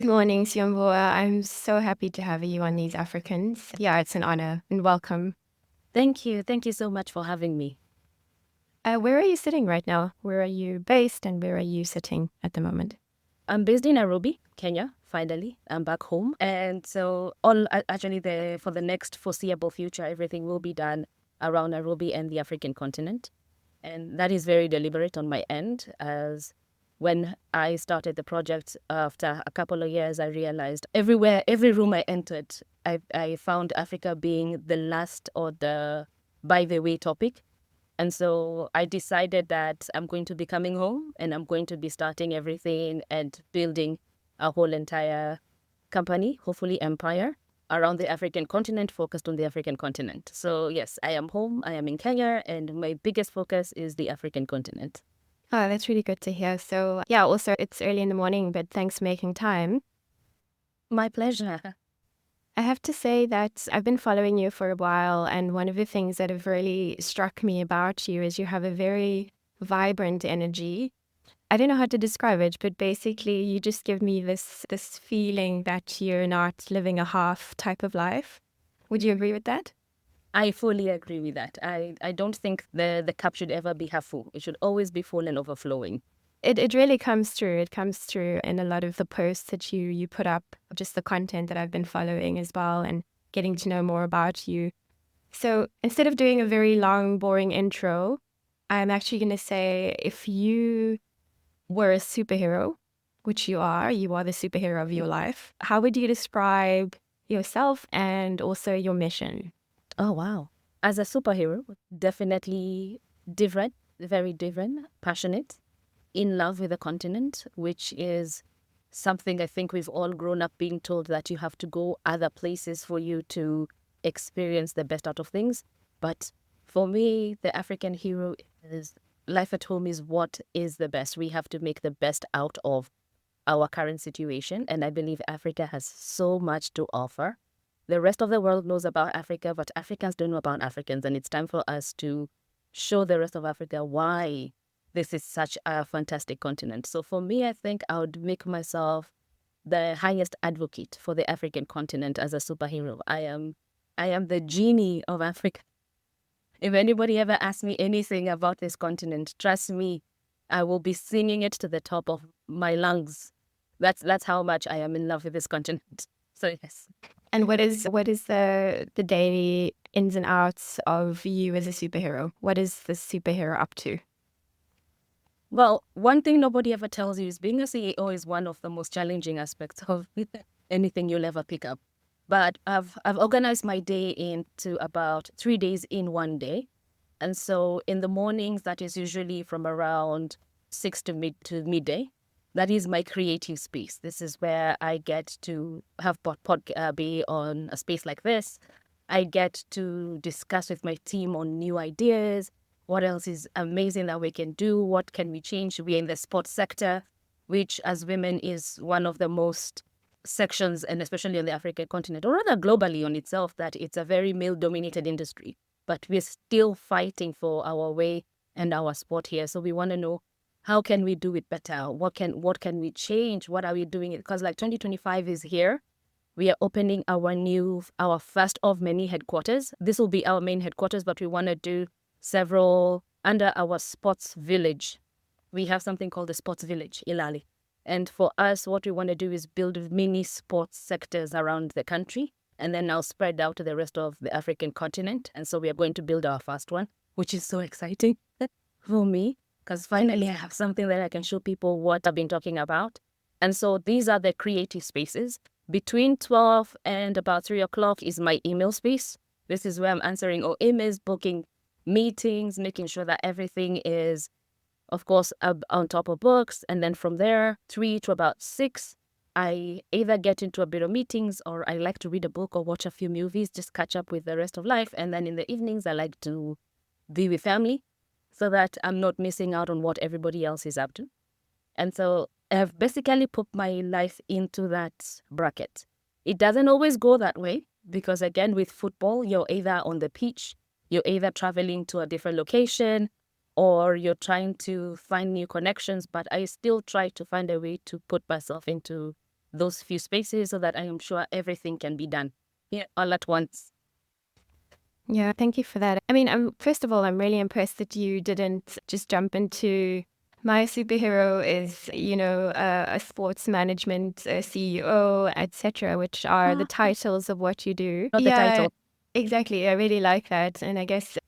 Good morning, Syombua. I'm so happy to have you on These Africans. Yeah, it's an honor and welcome. Thank you. Thank you so much for having me. Where are you sitting right now? Where are you based and where are you sitting at the moment? I'm based in Nairobi, Kenya. Finally, I'm back home, and so actually for the next foreseeable future, everything will be done around Nairobi and the African continent, and that is very deliberate on my end. As when I started the project after a couple of years, I realized everywhere, every room I entered, I found Africa being the last or the by the way topic. And so I decided that I'm going to be coming home and I'm going to be starting everything and building a whole entire company, hopefully empire, around the African continent, focused on the African continent. So yes, I am home, I am in Kenya, and my biggest focus is the African continent. Oh, that's really good to hear. So, yeah, also it's early in the morning, but thanks for making time. My pleasure. I have to say that I've been following you for a while, and one of the things that have really struck me about you is you have a very vibrant energy. I don't know how to describe it, but basically you just give me this feeling that you're not living a half type of life. Would you agree with that? I fully agree with that. I don't think the cup should ever be half full. It should always be full and overflowing. It really comes through. It comes through in a lot of the posts that you put up, just the content that I've been following as well and getting to know more about you. So instead of doing a very long, boring intro, I'm actually going to say if you were a superhero, which you are the superhero of your life, how would you describe yourself and also your mission? Oh, wow. As a superhero, definitely different, very different, passionate, in love with the continent, which is something I think we've all grown up being told that you have to go other places for you to experience the best out of things. But for me, the African hero is life at home is what is the best. We have to make the best out of our current situation. And I believe Africa has so much to offer. The rest of the world knows about Africa, but Africans don't know about Africans. And it's time for us to show the rest of Africa why this is such a fantastic continent. So for me, I think I would make myself the highest advocate for the African continent as a superhero. I am the genie of Africa. If anybody ever asks me anything about this continent, trust me, I will be singing it to the top of my lungs. That's how much I am in love with this continent. So yes. And what is the daily ins and outs of you as a superhero? What is the superhero up to? Well, one thing nobody ever tells you is being a CEO is one of the most challenging aspects of anything you'll ever pick up. But I've organized my day into about 3 days in one day. And so in the mornings, that is usually from around 6 to midday. That is my creative space. This is where I get to have be on a space like this. I get to discuss with my team on new ideas. What else is amazing that we can do? What can we change? We're in the sports sector, which as women is one of the most sections, and especially on the African continent, or rather globally on itself, that it's a very male-dominated industry. But we're still fighting for our way and our spot here. So we want to know, how can we do it better? What can we change? What are we doing? Because like 2025 is here. We are opening our first of many headquarters. This will be our main headquarters, but we want to do several under our sports village. We have something called the sports village, Ilali. And for us, what we want to do is build mini sports sectors around the country and then now spread out to the rest of the African continent. And so we are going to build our first one, which is so exciting for me, because finally I have something that I can show people what I've been talking about. And so these are the creative spaces. Between 12 and about 3 o'clock is my email space. This is where I'm answering all emails, booking meetings, making sure that everything is, of course, on top of books. And then from there, 3 to about 6, I either get into a bit of meetings or I like to read a book or watch a few movies, just catch up with the rest of life. And then in the evenings, I like to be with family so that I'm not missing out on what everybody else is up to. And so I've basically put my life into that bracket. It doesn't always go that way because, again, with football, you're either on the pitch, you're either traveling to a different location, or you're trying to find new connections. But I still try to find a way to put myself into those few spaces so that I am sure everything can be done here all at once. Yeah, thank you for that. I mean, first of all, I'm really impressed that you didn't just jump into my superhero is, a sports management CEO, etc., which are the titles of what you do. Not the Yeah, title. exactly. I really like that. And I guess,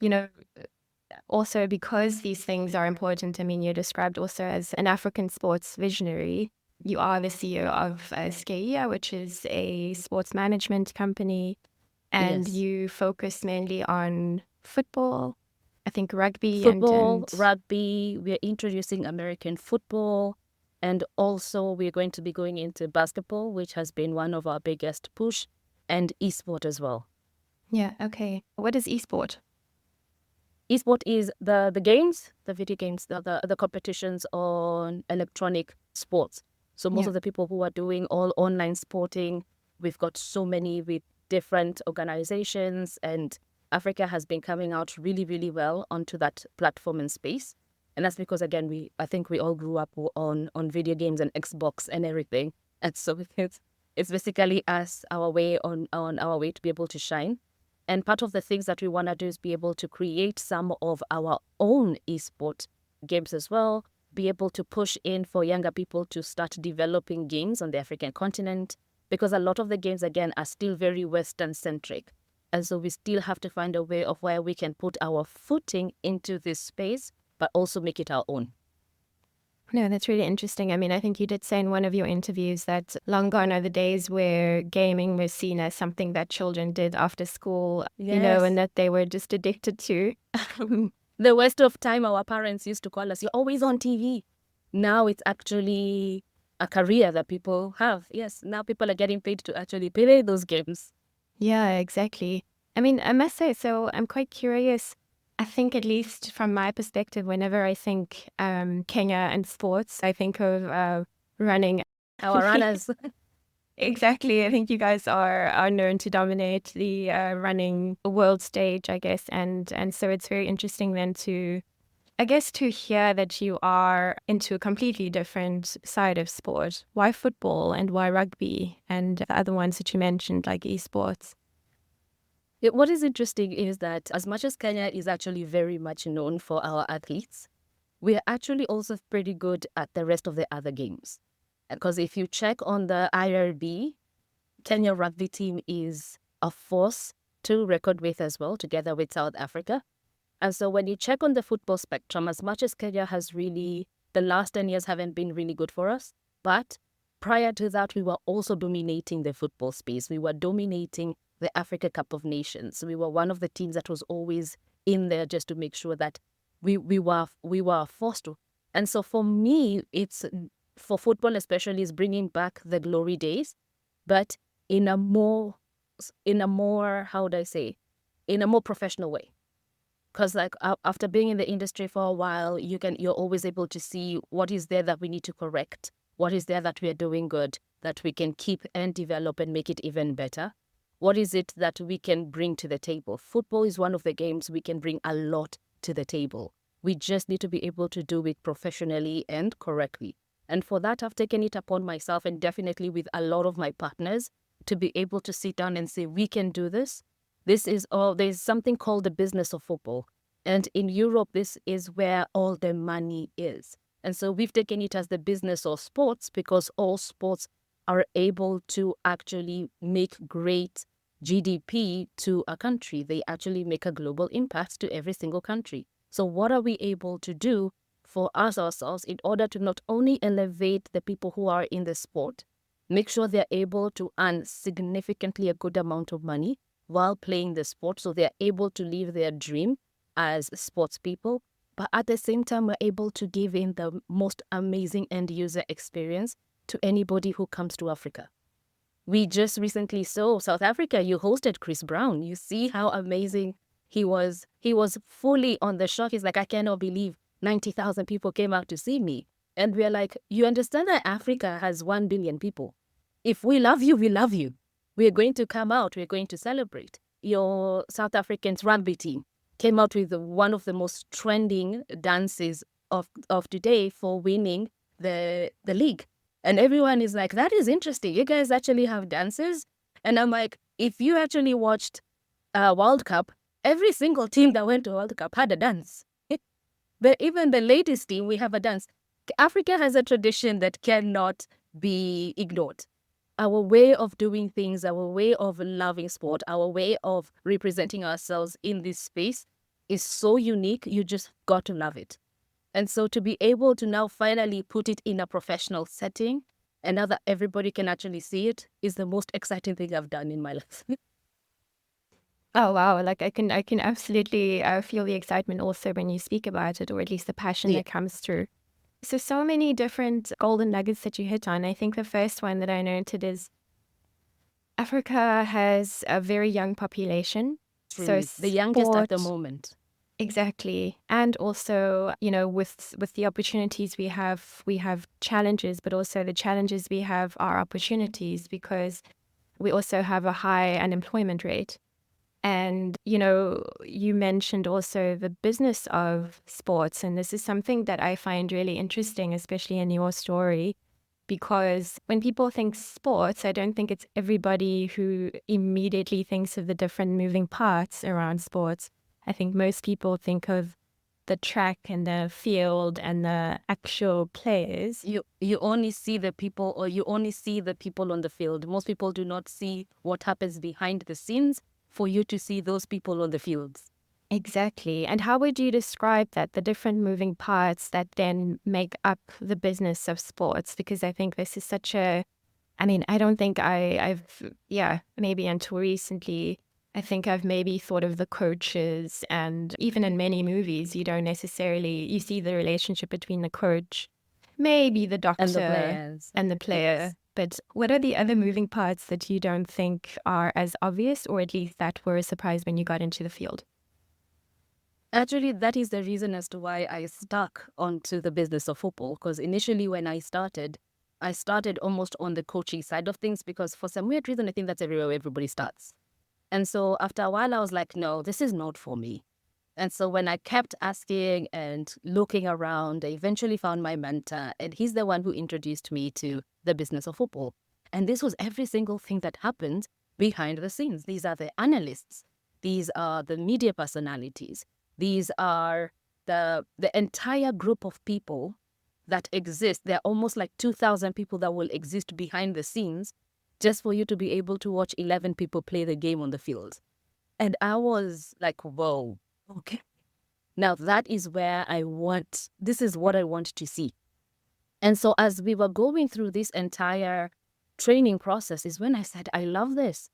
also because these things are important, I mean, you're described also as an African sports visionary. You are the CEO of Skeiya, which is a sports management company, and Yes. you focus mainly on football, I think rugby Football, and rugby, we're introducing American football, and also we're going to be going into basketball, which has been one of our biggest push, and esport as well. yeah, okay. What is esport? Esport is the games, the video games, the competitions on electronic sports. So most Yeah. of the people who are doing all online sporting, we've got so many with different organizations, and Africa has been coming out really, really well onto that platform and space. And that's because again, I think we all grew up on video games and Xbox and everything. And so it's basically us, our way on our way to be able to shine. And part of the things that we want to do is be able to create some of our own esport games as well, be able to push in for younger people to start developing games on the African continent, because a lot of the games, again, are still very Western centric. And so we still have to find a way of where we can put our footing into this space, but also make it our own. No, that's really interesting. I mean, I think you did say in one of your interviews that long gone are the days where gaming was seen as something that children did after school, and that they were just addicted to. The waste of time our parents used to call us, you're always on TV. Now it's actually a career that people have. Yes, now people are getting paid to actually play those games. Yeah, exactly. I mean, I must say, so I'm quite curious. I think, at least from my perspective, whenever I think Kenya and sports, I think of running. Our runners. Exactly. I think you guys are known to dominate the running world stage, I guess, and so it's very interesting then to hear that you are into a completely different side of sport. Why football and why rugby and the other ones that you mentioned, like esports? What is interesting is that as much as Kenya is actually very much known for our athletes, we are actually also pretty good at the rest of the other games. Because if you check on the IRB, Kenya rugby team is a force to record with as well, together with South Africa. And so when you check on the football spectrum, as much as Kenya has really, the last 10 years haven't been really good for us, but prior to that, we were also dominating the football space. We were dominating the Africa Cup of Nations. We were one of the teams that was always in there just to make sure that we were forced to. And so for me, it's for football especially is bringing back the glory days, but in a more how would I say, in a more professional way. Because like after being in the industry for a while, you're always able to see what is there that we need to correct, what is there that we are doing good, that we can keep and develop and make it even better. What is it that we can bring to the table? Football is one of the games we can bring a lot to the table. We just need to be able to do it professionally and correctly. And for that, I've taken it upon myself, and definitely with a lot of my partners, to be able to sit down and say, we can do this. This is all, there's something called the business of football. And in Europe, this is where all the money is. And so we've taken it as the business of sports, because all sports are able to actually make great GDP to a country. They actually make a global impact to every single country. So what are we able to do for us ourselves in order to not only elevate the people who are in the sport, make sure they're able to earn significantly a good amount of money while playing the sport, so they're able to live their dream as sports people, but at the same time, we're able to give in the most amazing end user experience to anybody who comes to Africa. We just recently saw South Africa, you hosted Chris Brown. You see how amazing he was. He was fully on the shock. He's like, I cannot believe 90,000 people came out to see me. And we're like, you understand that Africa has 1 billion people. If we love you, we love you. We're going to come out. We're going to celebrate. Your South African rugby team came out with one of the most trending dances of today for winning the league. And everyone is like, that is interesting. You guys actually have dances? And I'm like, if you actually watched World Cup, every single team that went to World Cup had a dance. But even the latest team, we have a dance. Africa has a tradition that cannot be ignored. Our way of doing things, our way of loving sport, our way of representing ourselves in this space is so unique. You just got to love it. And so to be able to now finally put it in a professional setting and now that everybody can actually see it is the most exciting thing I've done in my life. Oh wow! Like I can absolutely feel the excitement also when you speak about it, or at least the passion Yeah. that comes through. So many different golden nuggets that you hit on. I think the first one that I noted is Africa has a very young population. So Truly. The youngest at the sport, moment. exactly. And also, you know, with the opportunities we have challenges, but also the challenges we have are opportunities because we also have a high unemployment rate. And, you know, you mentioned also the business of sports. And this is something that I find really interesting, especially in your story, because when people think sports, I don't think it's everybody who immediately thinks of the different moving parts around sports. I think most people think of the track and the field and the actual players. You only see the people or you only see the people on the field. Most people do not see what happens behind the scenes for you to see those people on the fields. Exactly. And how would you describe that, the different moving parts that then make up the business of sports? Because I think this is such a, I mean, I don't think maybe until recently, I think I've maybe thought of the coaches, and even in many movies, you don't necessarily, you see the relationship between the coach, maybe the And the doctor players. and the Yes. player. But what are the other moving parts that you don't think are as obvious, or at least that were a surprise when you got into the field? Actually, that is the reason as to why I stuck onto the business of football. Because initially when I started almost on the coaching side of things because for some weird reason, I think that's everywhere everybody starts. And so after a while, I was like, no, this is not for me. And so when I kept asking and looking around, I eventually found my mentor, and he's the one who introduced me to the business of football. And this was every single thing that happened behind the scenes. These are the analysts. These are the media personalities. These are the entire group of people that exist. There are almost like 2,000 people that will exist behind the scenes just for you to be able to watch 11 people play the game on the field. And I was like, whoa, okay. Now that is where this is what I want to see. And so as we were going through this entire training process is when I said, I love this.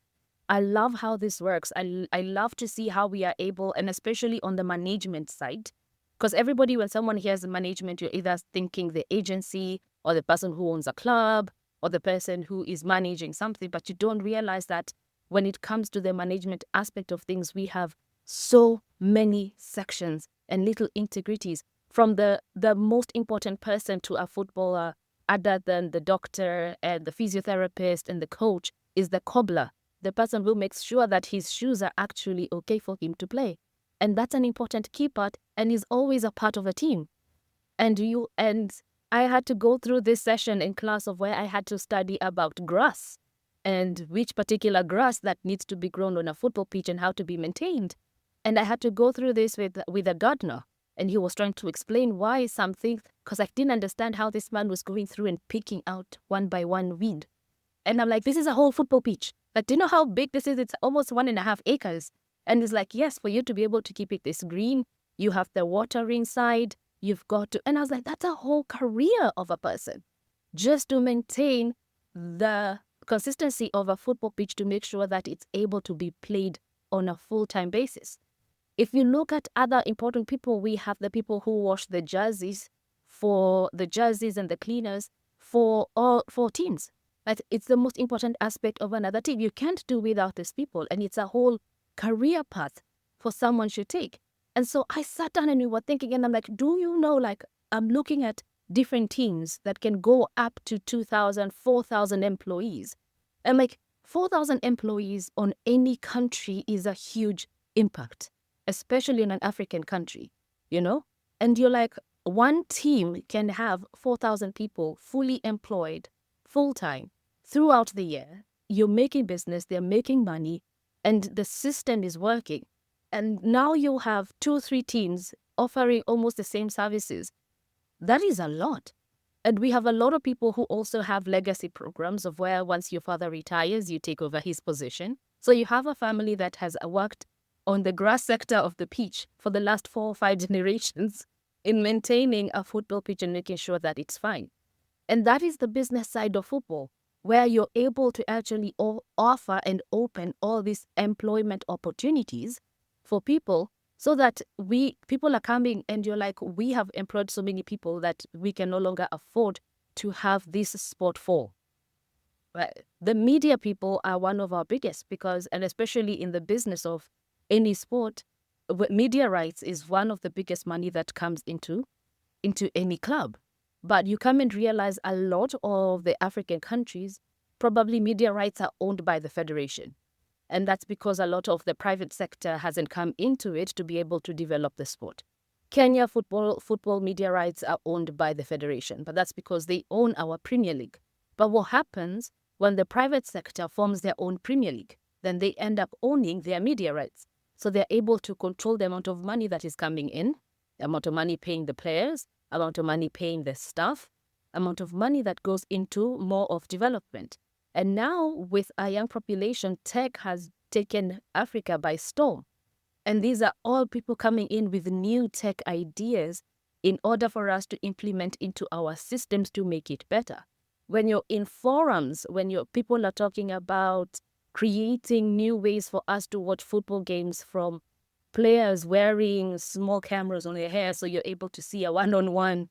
I love how this works. I love to see how we are able, and especially on the management side, because everybody, when someone hears management, you're either thinking the agency or the person who owns a club or the person who is managing something, but you don't realize that when it comes to the management aspect of things, we have so many sections and little integrities from the most important person to a footballer, other than the doctor and the physiotherapist and the coach, is the cobbler, the person who makes sure that his shoes are actually okay for him to play. And that's an important key part and is always a part of a team. And I had to go through this session in class of where I had to study about grass and which particular grass that needs to be grown on a football pitch and how to be maintained. And I had to go through this with a gardener. And he was trying to explain why something, because I didn't understand how this man was going through and picking out one by one weed. And I'm like, this is a whole football pitch. Like, do you know how big this is? It's almost 1.5 acres. And it's like, yes, for you to be able to keep it this green, you have the watering side, you've got to, and I was like, that's a whole career of a person just to maintain the consistency of a football pitch to make sure that it's able to be played on a full-time basis. If you look at other important people, we have the people who wash the jerseys and the cleaners for teams. But it's the most important aspect of another team. You can't do without these people, and it's a whole career path for someone to take. And so I sat down and we were thinking, and I'm like, do you know, like, I'm looking at different teams that can go up to 2,000, 4,000 employees. And like 4,000 employees on any country is a huge impact, especially in an African country, you know? And you're like, one team can have 4,000 people fully employed full-time throughout the year. You're making business, they're making money, and the system is working. And now you'll have 2 or 3 teams offering almost the same services. That is a lot. And we have a lot of people who also have legacy programs of where once your father retires, you take over his position. So you have a family that has worked on the grass sector of the pitch for the last 4 or 5 generations in maintaining a football pitch and making sure that it's fine. And that is the business side of football, where you're able to actually offer and open all these employment opportunities for people, so that people are coming and you're like, we have employed so many people that we can no longer afford to have this sport for. But the media people are one of our biggest, and especially in the business of any sport, media rights is one of the biggest money that comes into any club. But you come and realize a lot of the African countries, probably media rights are owned by the federation. And that's because a lot of the private sector hasn't come into it to be able to develop the sport. Kenya football media rights are owned by the federation, but that's because they own our Premier League. But what happens when the private sector forms their own Premier League? Then they end up owning their media rights. So they're able to control the amount of money that is coming in, the amount of money paying the players, amount of money paying the staff, amount of money that goes into more of development. And now with a young population, tech has taken Africa by storm. And these are all people coming in with new tech ideas in order for us to implement into our systems to make it better. When you're in forums, when people are talking about creating new ways for us to watch football games, from players wearing small cameras on their hair so you're able to see a one-on-one,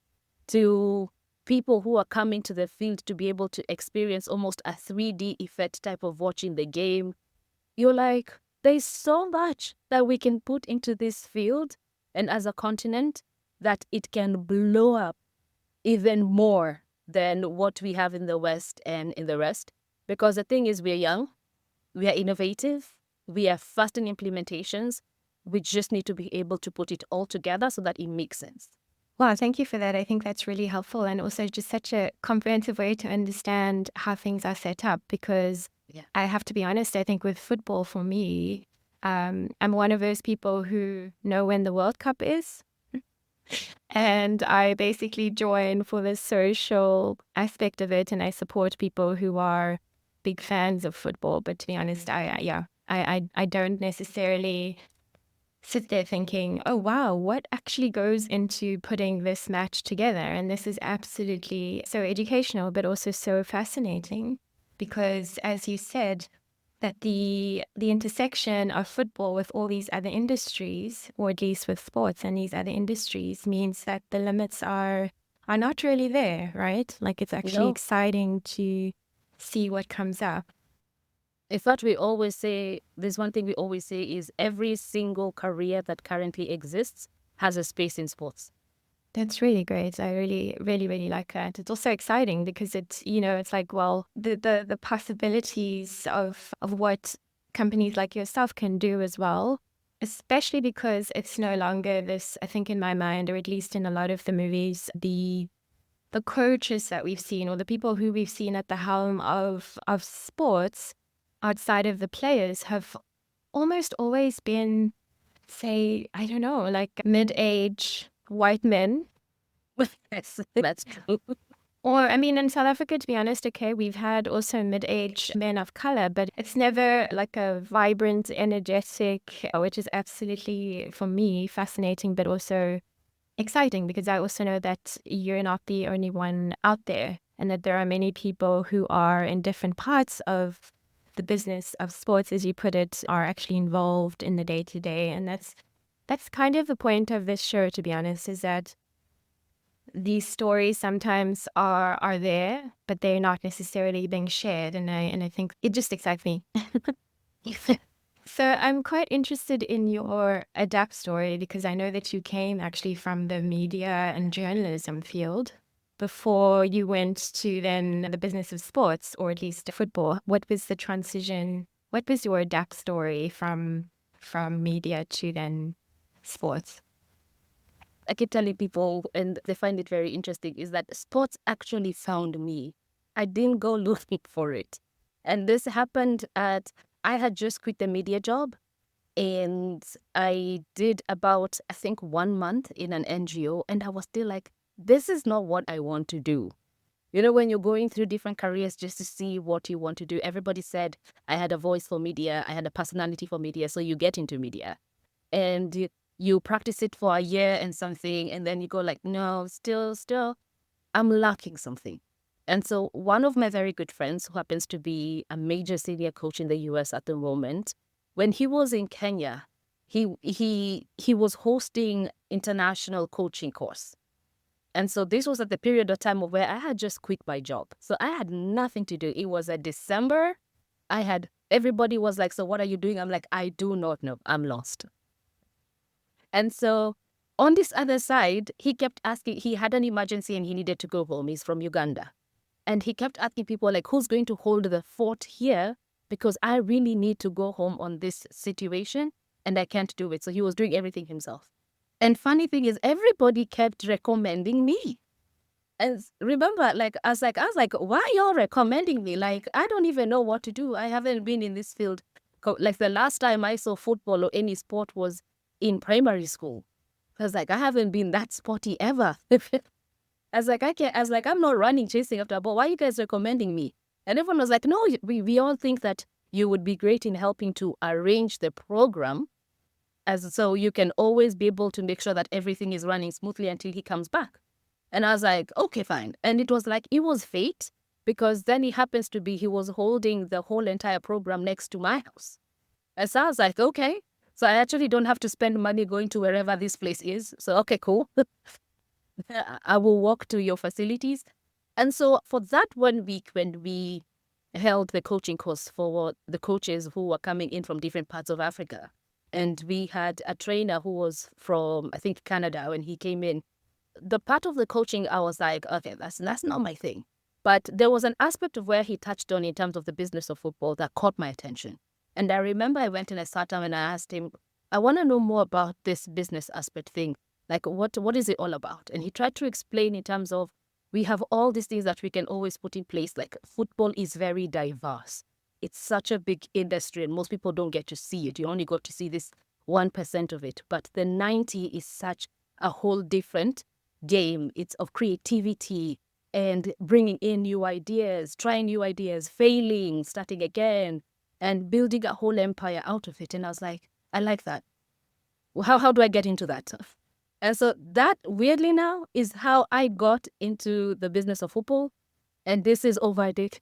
to people who are coming to the field to be able to experience almost a 3D effect type of watching the game. You're like, there's so much that we can put into this field, and as a continent, that it can blow up even more than what we have in the West and in the rest. Because the thing is, we're young, we are innovative, we are fast in implementations. We just need to be able to put it all together so that it makes sense. Wow, thank you for that. I think that's really helpful, and also just such a comprehensive way to understand how things are set up. Because I have to be honest, I think with football, for me, I'm one of those people who know when the World Cup is. And I basically join for the social aspect of it, and I support people who are big fans of football. But to be honest, I don't necessarily sit there thinking, oh, wow, what actually goes into putting this match together? And this is absolutely so educational, but also so fascinating, because as you said, that the intersection of football with all these other industries, or at least with sports and these other industries, means that the limits are not really there, right? Like, it's actually exciting to see what comes up. In fact, we always say, there's one thing we always say is every single career that currently exists has a space in sports. That's really great. I really, really, really like that. It's also exciting because it's, it's like, well, the possibilities of what companies like yourself can do as well, especially because it's no longer this, I think in my mind, or at least in a lot of the movies, the coaches that we've seen, or the people who we've seen at the helm of sports outside of the players, have almost always been, say, I don't know, like mid-age white men. Yes, that's true. Or, I mean, in South Africa, to be honest, okay, we've had also mid-age men of color, but it's never like a vibrant, energetic, which is absolutely, for me, fascinating, but also exciting, because I also know that you're not the only one out there, and that there are many people who are in different parts of the business of sports, as you put it, are actually involved in the day-to-day. And that's kind of the point of this show, to be honest, is that these stories sometimes are there, but they're not necessarily being shared, and I think it just excites me. So I'm quite interested in your Adapt story, because I know that you came actually from the media and journalism field before you went to then the business of sports, or at least football. What was the transition? What was your Adapt story from media to then sports? I keep telling people, and they find it very interesting, is that sports actually found me. I didn't go looking for it. And this happened I had just quit the media job, and I did about, I think, 1 month in an NGO, and I was still like, this is not what I want to do. You know, when you're going through different careers just to see what you want to do, everybody said I had a voice for media, I had a personality for media, so you get into media. And you practice it for a year and something, and then you go like, no, still, I'm lacking something. And so one of my very good friends, who happens to be a major senior coach in the US at the moment, when he was in Kenya, he was hosting international coaching course. And so this was at the period of time where I had just quit my job. So I had nothing to do. It was a December. Everybody was like, so what are you doing? I'm like, I do not know. I'm lost. And so on this other side, he kept asking, he had an emergency and he needed to go home. He's from Uganda. And he kept asking people like, who's going to hold the fort here? Because I really need to go home on this situation and I can't do it. So he was doing everything himself. And funny thing is, everybody kept recommending me. And remember, I was like, why are y'all recommending me? Like, I don't even know what to do. I haven't been in this field. Like the last time I saw football or any sport was in primary school. I was like, I haven't been that sporty ever. I was like, I'm not running, chasing after a ball. Why are you guys recommending me? And everyone was like, no, we all think that you would be great in helping to arrange the program, so you can always be able to make sure that everything is running smoothly until he comes back. And I was like, okay, fine. And it was fate, because then he was holding the whole entire program next to my house. And so I was like, okay. So I actually don't have to spend money going to wherever this place is. So, okay, cool. I will walk to your facilities. And so for that 1 week, when we held the coaching course for the coaches who were coming in from different parts of Africa, and we had a trainer who was from, I think, Canada. When he came in, the part of the coaching, I was like, okay, that's not my thing. But there was an aspect of where he touched on in terms of the business of football that caught my attention. And I remember I went and I sat down and I asked him, I want to know more about this business aspect thing. Like, what is it all about? And he tried to explain in terms of, we have all these things that we can always put in place. Like, football is very diverse. It's such a big industry and most people don't get to see it. You only got to see this 1% of it. But the 90 is such a whole different game. It's of creativity and bringing in new ideas, trying new ideas, failing, starting again, and building a whole empire out of it. And I was like, I like that. How do I get into that? And so that, weirdly now, is how I got into the business of football. And this is over a decade.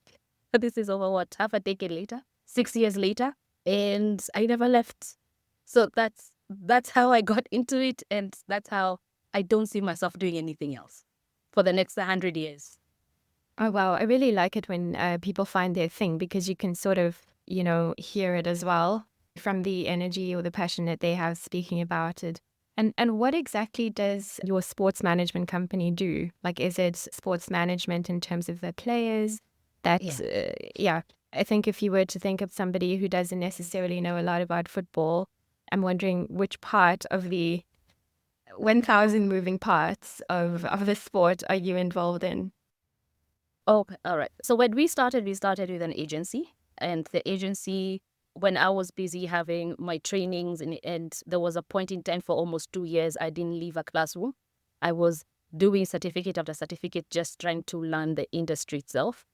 This is over what, half a decade later, 6 years later, and I never left. So that's how I got into it, and that's how I don't see myself doing anything else for the next 100 years. Oh, wow. I really like it when people find their thing, because you can sort of, hear it as well from the energy or the passion that they have speaking about it. And what exactly does your sports management company do? Like, is it sports management in terms of the players? I think if you were to think of somebody who doesn't necessarily know a lot about football, I'm wondering which part of the 1,000 moving parts of the sport are you involved in? Okay, all right. So when we started with an agency, and the agency, when I was busy having my trainings, and there was a point in time for almost 2 years, I didn't leave a classroom. I was doing certificate after certificate, just trying to learn the industry itself.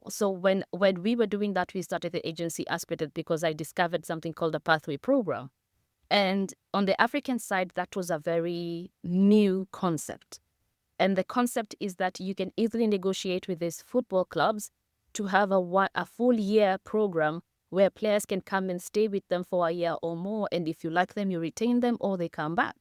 So when we were doing that, we started the agency aspect because I discovered something called a pathway program. And on the African side, that was a very new concept. And the concept is that you can easily negotiate with these football clubs to have a full year program where players can come and stay with them for a year or more. And if you like them, you retain them or they come back.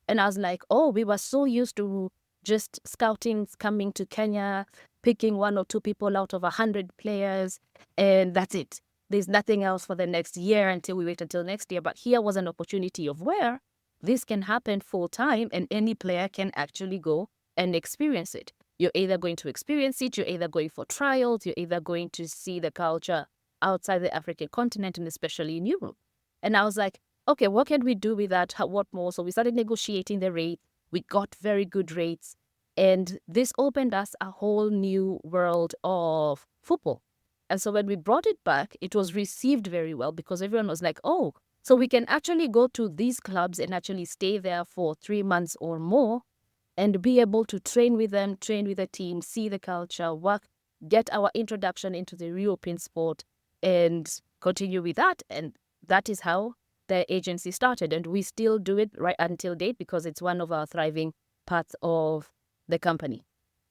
And I was like, oh, we were so used to just scouting, coming to Kenya, picking 1 or 2 people out of 100 players, and that's it. There's nothing else for the next year until we wait until next year. But here was an opportunity of where this can happen full time and any player can actually go and experience it. You're either going to experience it, you're either going for trials, you're either going to see the culture outside the African continent and especially in Europe. And I was like, okay, what can we do with that? What more? So we started negotiating the rate. We got very good rates. And this opened us a whole new world of football. And so when we brought it back, it was received very well because everyone was like, oh, so we can actually go to these clubs and actually stay there for 3 months or more and be able to train with them, train with the team, see the culture, work, get our introduction into the European sport and continue with that. And that is how the agency started. And we still do it right until date because it's one of our thriving parts of the company.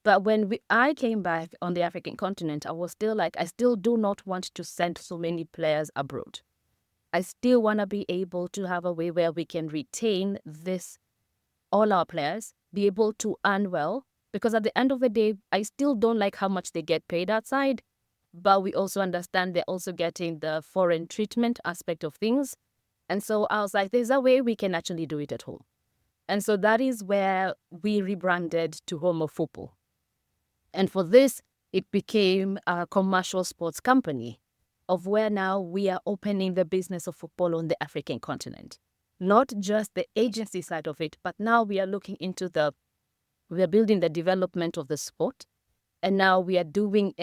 But when I came back on the African continent, I was still like, I still do not want to send so many players abroad. I still want to be able to have a way where we can retain all our players, be able to earn well, because at the end of the day, I still don't like how much they get paid outside, but we also understand they're also getting the foreign treatment aspect of things. And so I was like, there's a way we can actually do it at home. And so that is where we rebranded to Home of Football. And for this, it became a commercial sports company of where now we are opening the business of football on the African continent. Not just the agency side of it, but now we are looking into we are building the development of the sport. And now we are doing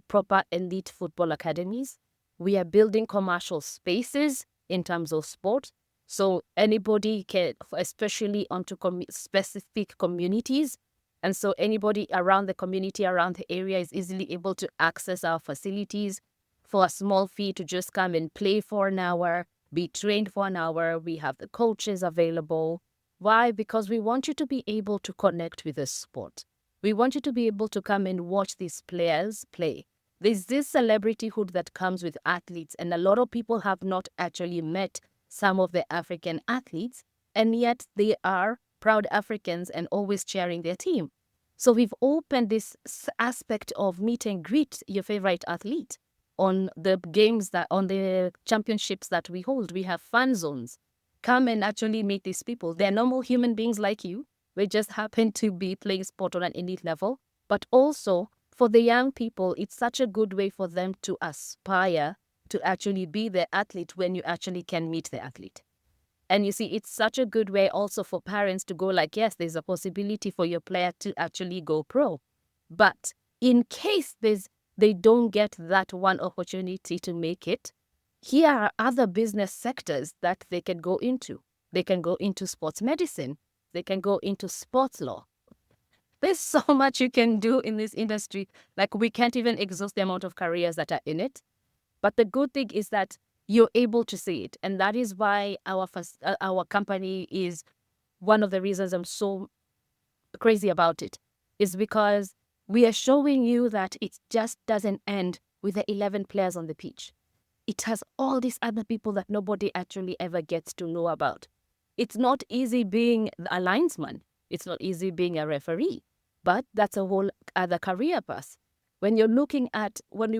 proper elite football academies. We are building commercial spaces in terms of sport. So anybody can, especially onto specific communities. And so anybody around the community, around the area is easily able to access our facilities for a small fee to just come and play for an hour, be trained for an hour. We have the coaches available. Why? Because we want you to be able to connect with the sport. We want you to be able to come and watch these players play. There's this celebrityhood that comes with athletes, and a lot of people have not actually met some of the African athletes, and yet they are proud Africans and always cheering their team. So we've opened this aspect of meet and greet your favorite athlete on the on the championships that we hold. We have fan zones. Come and actually meet these people. They're normal human beings like you. We just happen to be playing sport on an elite level. But also, for the young people, it's such a good way for them to aspire to actually be the athlete when you actually can meet the athlete. And you see, it's such a good way also for parents to go like, yes, there's a possibility for your player to actually go pro. But in case they don't get that one opportunity to make it, here are other business sectors that they can go into. They can go into sports medicine. They can go into sports law. There's so much you can do in this industry. Like, we can't even exhaust the amount of careers that are in it. But the good thing is that you're able to see it. And that is why our company is one of the reasons I'm so crazy about it, is because we are showing you that it just doesn't end with the 11 players on the pitch. It has all these other people that nobody actually ever gets to know about. It's not easy being a linesman. It's not easy being a referee. But that's a whole other career path. When we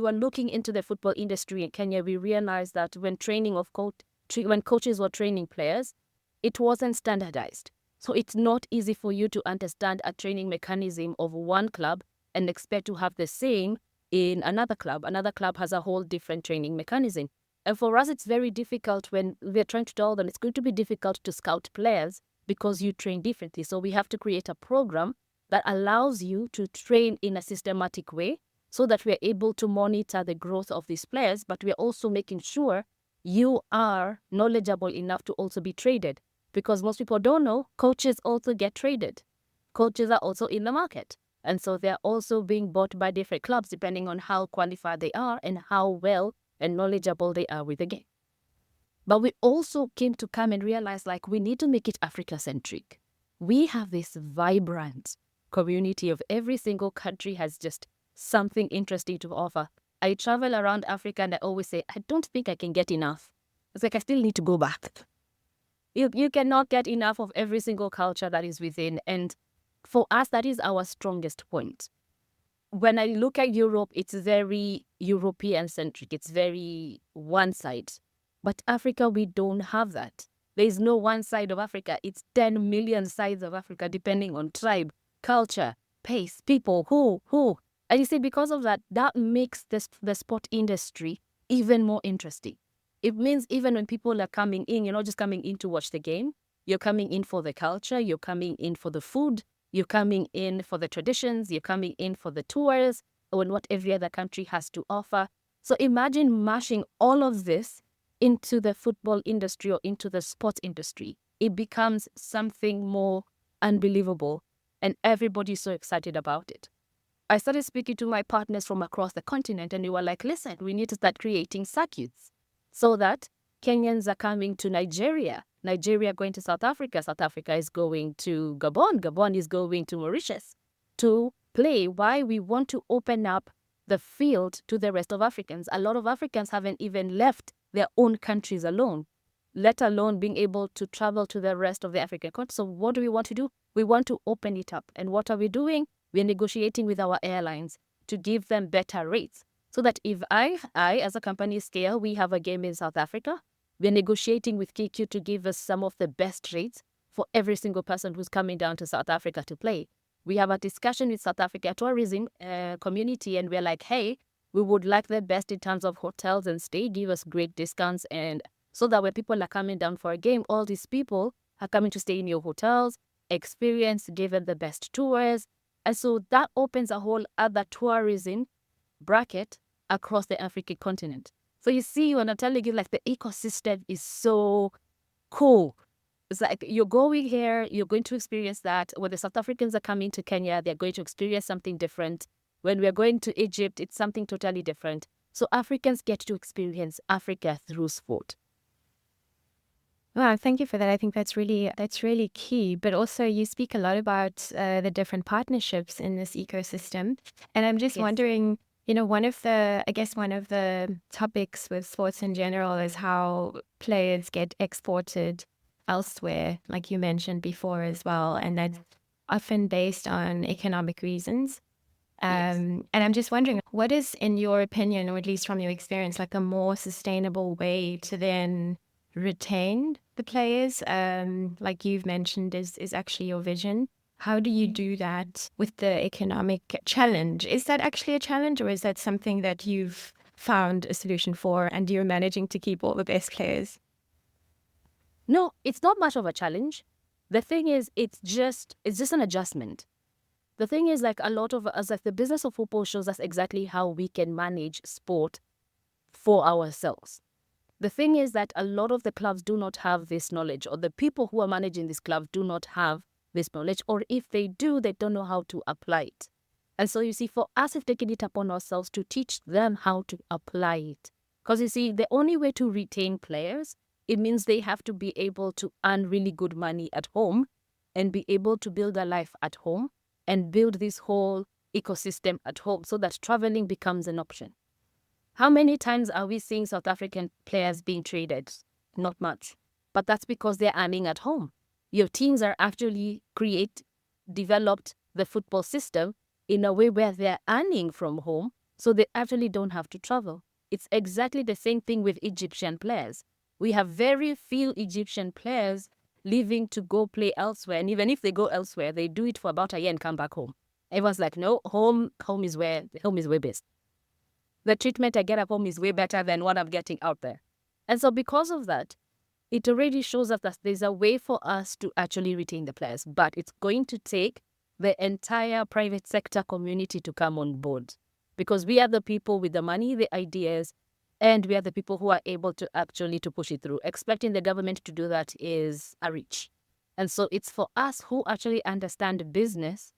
were looking into the football industry in Kenya, we realized that when coaches were training players, it wasn't standardized. So it's not easy for you to understand a training mechanism of one club and expect to have the same in another club. Another club has a whole different training mechanism. And for us, it's very difficult when we're trying to tell them it's going to be difficult to scout players because you train differently. So we have to create a program that allows you to train in a systematic way so that we're able to monitor the growth of these players, but we're also making sure you are knowledgeable enough to also be traded. Because most people don't know, coaches also get traded. Coaches are also in the market. And so they're also being bought by different clubs depending on how qualified they are and how well and knowledgeable they are with the game. But we also came to come and realize, like, we need to make it Africa-centric. We have this vibrant community of every single country has just something interesting to offer. I travel around Africa and I always say, I don't think I can get enough. It's like I still need to go back. You cannot get enough of every single culture that is within. And for us, that is our strongest point. When I look at Europe, it's very European-centric. It's very one side. But Africa, we don't have that. There is no one side of Africa. It's 10 million sides of Africa, depending on tribe, culture, pace, people, who. And you see, because of that, that makes the sport industry even more interesting. It means even when people are coming in, you're not just coming in to watch the game. You're coming in for the culture. You're coming in for the food. You're coming in for the traditions, you're coming in for the tours, and what every other country has to offer. So imagine mashing all of this into the football industry or into the sports industry. It becomes something more unbelievable, and everybody's so excited about it. I started speaking to my partners from across the continent, and they were like, listen, we need to start creating circuits so that Kenyans are coming to Nigeria, Nigeria going to South Africa, South Africa is going to Gabon, Gabon is going to Mauritius to play. Why? We want to open up the field to the rest of Africans. A lot of Africans haven't even left their own countries alone, let alone being able to travel to the rest of the African continent. So what do we want to do? We want to open it up. And what are we doing? We're negotiating with our airlines to give them better rates. So that if I as a company, Skeiya, we have a game in South Africa, we're negotiating with KQ to give us some of the best rates for every single person who's coming down to South Africa to play. We have a discussion with South Africa tourism community, and we're like, hey, we would like the best in terms of hotels and stay, give us great discounts, and so that when people are coming down for a game, all these people are coming to stay in your hotels, experience, give them the best tours. And so that opens a whole other tourism bracket across the African continent. So you see, when I'm telling you, like, the ecosystem is so cool. It's like you're going here, you're going to experience that. When the South Africans are coming to Kenya, they're going to experience something different. When we're going to Egypt, it's something totally different. So Africans get to experience Africa through sport. Wow, thank you for that. I think that's really key. But also, you speak a lot about the different partnerships in this ecosystem, and I'm just wondering, one of the topics with sports in general is how players get exported elsewhere, like you mentioned before as well, and that's often based on economic reasons. And I'm just wondering, what is, in your opinion, or at least from your experience, like a more sustainable way to then retain the players, like you've mentioned, is actually your vision. How do you do that with the economic challenge? Is that actually a challenge, or is that something that you've found a solution for and you're managing to keep all the best players? No, it's not much of a challenge. The thing is, it's just an adjustment. The thing is, like, a lot of us, like, the business of football shows us exactly how we can manage sport for ourselves. The thing is that a lot of the clubs do not have this knowledge, or the people who are managing this club do not have this knowledge, or if they do, they don't know how to apply it. And so you see, for us, we've taken it upon ourselves to teach them how to apply it. Because you see, the only way to retain players, it means they have to be able to earn really good money at home and be able to build a life at home and build this whole ecosystem at home so that traveling becomes an option. How many times are we seeing South African players being traded? Not much. But that's because they're earning at home. Your teams are actually developed the football system in a way where they're earning from home, so they actually don't have to travel. It's exactly the same thing with Egyptian players. We have very few Egyptian players leaving to go play elsewhere. And even if they go elsewhere, they do it for about a year and come back home. Everyone's like, no, home is way best. The treatment I get at home is way better than what I'm getting out there. And so because of that, it already shows us that there's a way for us to actually retain the players, but it's going to take the entire private sector community to come on board, because we are the people with the money, the ideas, and we are the people who are able to actually to push it through. Expecting the government to do that is a reach. And so it's for us who actually understand business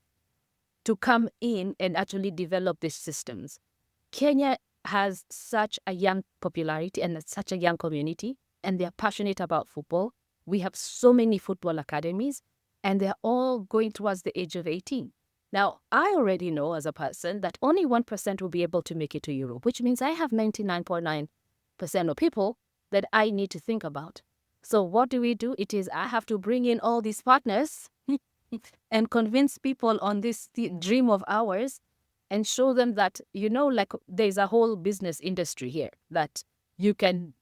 to come in and actually develop these systems. Kenya has such a young popularity and such a young community, and they're passionate about football. We have so many football academies, and they're all going towards the age of 18. Now, I already know as a person that only 1% will be able to make it to Europe, which means I have 99.9% of people that I need to think about. So what do? It is I have to bring in all these partners and convince people on this dream of ours and show them that, like, there's a whole business industry here that you can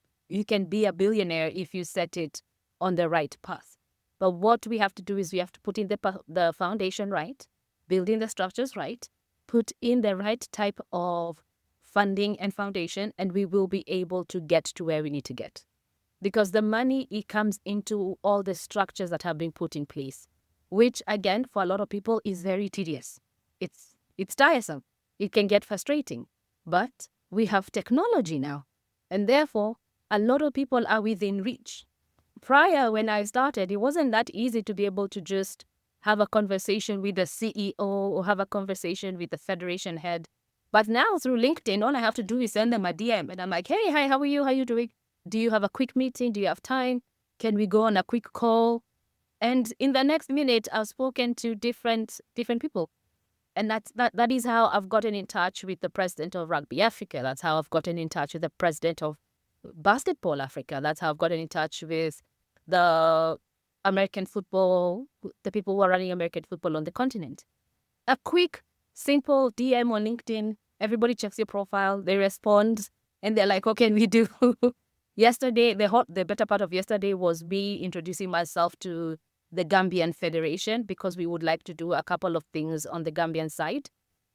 be a billionaire if you set it on the right path. But what we have to do is we have to put in the foundation right, build in the structures right, put in the right type of funding and foundation, and we will be able to get to where we need to get. Because the money, it comes into all the structures that have been put in place. which again, for a lot of people is very tedious. It's tiresome. It can get frustrating. But we have technology now. And therefore, a lot of people are within reach. Prior, when I started, it wasn't that easy to be able to just have a conversation with the CEO or have a conversation with the federation head. But now through LinkedIn, all I have to do is send them a DM. And I'm like, hey, hi, how are you? How are you doing? Do you have a quick meeting? Do you have time? Can we go on a quick call? And in the next minute, I've spoken to different people. And that is how I've gotten in touch with the president of Rugby Africa. That's how I've gotten in touch with the president of Basketball Africa. That's how I've gotten in touch with the American football, the people who are running American football on the continent. A quick, simple DM on LinkedIn. Everybody checks your profile. They respond. And they're like, what can we do? Yesterday, the better part of yesterday was me introducing myself to the Gambian Federation because we would like to do a couple of things on the Gambian side.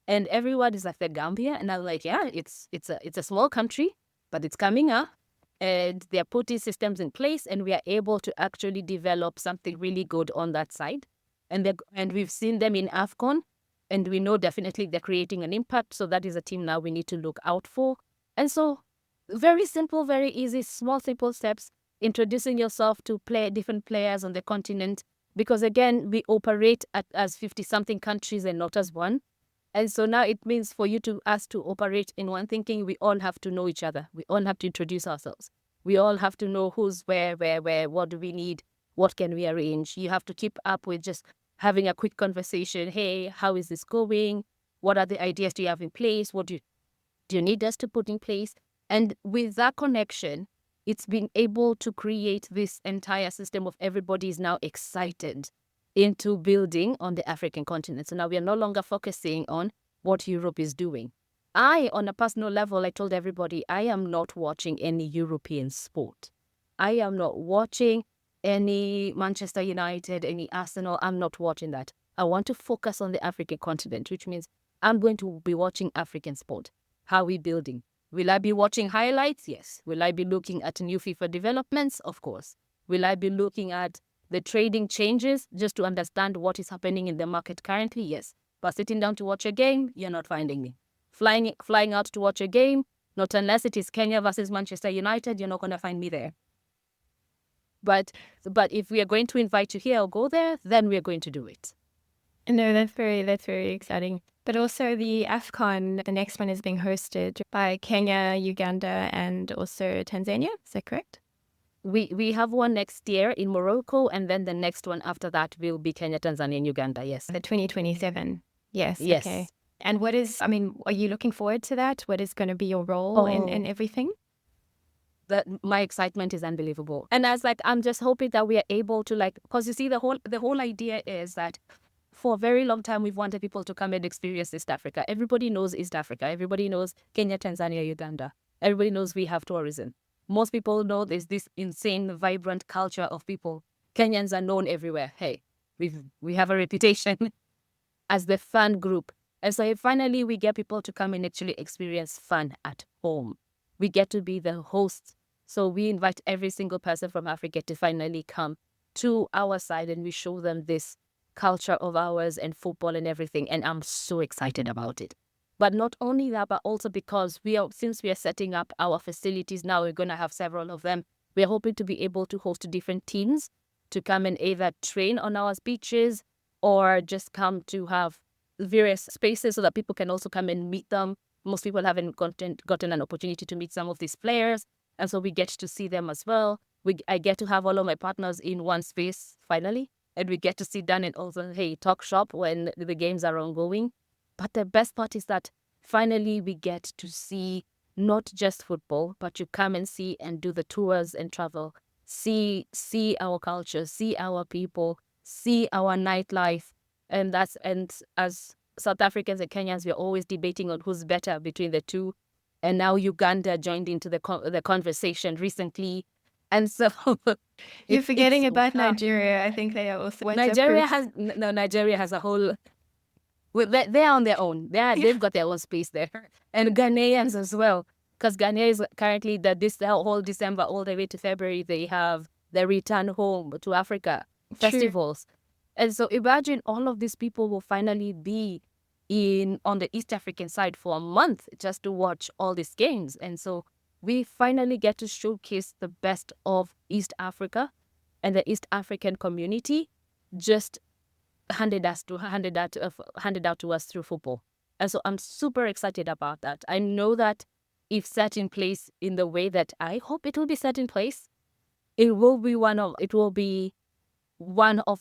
And everyone is like, the Gambia? And I'm like, yeah, it's a small country, but it's coming up. And they're putting systems in place, and we are able to actually develop something really good on that side. And we've seen them in AFCON, and we know definitely they're creating an impact. So that is a team now we need to look out for. And so very simple, very easy, small, simple steps, introducing yourself to different players on the continent. Because again, we operate as 50-something countries and not as one. And so now it means for us to operate in one thinking, we all have to know each other. We all have to introduce ourselves. We all have to know who's where, what do we need, what can we arrange. You have to keep up with just having a quick conversation. Hey, how is this going? What are the ideas do you have in place? What do you need us to put in place? And with that connection, it's been able to create this entire system of everybody is now excited into building on the African continent. So now we are no longer focusing on what Europe is doing. On a personal level, I told everybody, I am not watching any European sport. I am not watching any Manchester United, any Arsenal. I'm not watching that. I want to focus on the African continent, which means I'm going to be watching African sport. How are we building? Will I be watching highlights? Yes. Will I be looking at new FIFA developments? Of course. Will I be looking at the trading changes just to understand what is happening in the market currently? Yes. But sitting down to watch a game, you're not finding me. Flying out to watch a game, not unless it is Kenya versus Manchester United, you're not going to find me there. But if we are going to invite you here or go there, then we are going to do it. No, that's very exciting. But also the AFCON, the next one is being hosted by Kenya, Uganda, and also Tanzania. Is that correct? We have one next year in Morocco, and then the next one after that will be Kenya, Tanzania, and Uganda. Yes. The 2027. Yes. Yes. Okay. And are you looking forward to that? What is going to be your role in everything? My excitement is unbelievable. And I'm just hoping that we are able to because you see, the whole idea is that for a very long time, we've wanted people to come and experience East Africa. Everybody knows East Africa. Everybody knows Kenya, Tanzania, Uganda. Everybody knows we have tourism. Most people know there's this insane, vibrant culture of people. Kenyans are known everywhere. Hey, we have a reputation as the fun group. And so finally, we get people to come and actually experience fun at home. We get to be the hosts. So we invite every single person from Africa to finally come to our side, and we show them this culture of ours and football and everything. And I'm so excited about it. But not only that, but also because since we are setting up our facilities now, we're going to have several of them. We're hoping to be able to host different teams to come and either train on our beaches or just come to have various spaces so that people can also come and meet them. Most people haven't gotten an opportunity to meet some of these players. And so we get to see them as well. I get to have all of my partners in one space finally. And we get to sit down and also, talk shop when the games are ongoing. But the best part is that finally we get to see not just football, but you come and see and do the tours and travel. See our culture, see our people, see our nightlife. And as South Africans and Kenyans, we're always debating on who's better between the two. And now Uganda joined into the conversation recently. And so you're forgetting about Nigeria. I think they are also. Nigeria has a whole. Well, they're on their own. They've got their own space there, and Ghanaians as well. Because Ghana is currently the whole December all the way to February. They have the return home to Africa festivals. And so imagine all of these people will finally be on the East African side for a month just to watch all these games. And so we finally get to showcase the best of East Africa and the East African community just handed out to us through football. And so I'm super excited about that. I know that if set in place in the way that I hope it will be set in place, it will be one of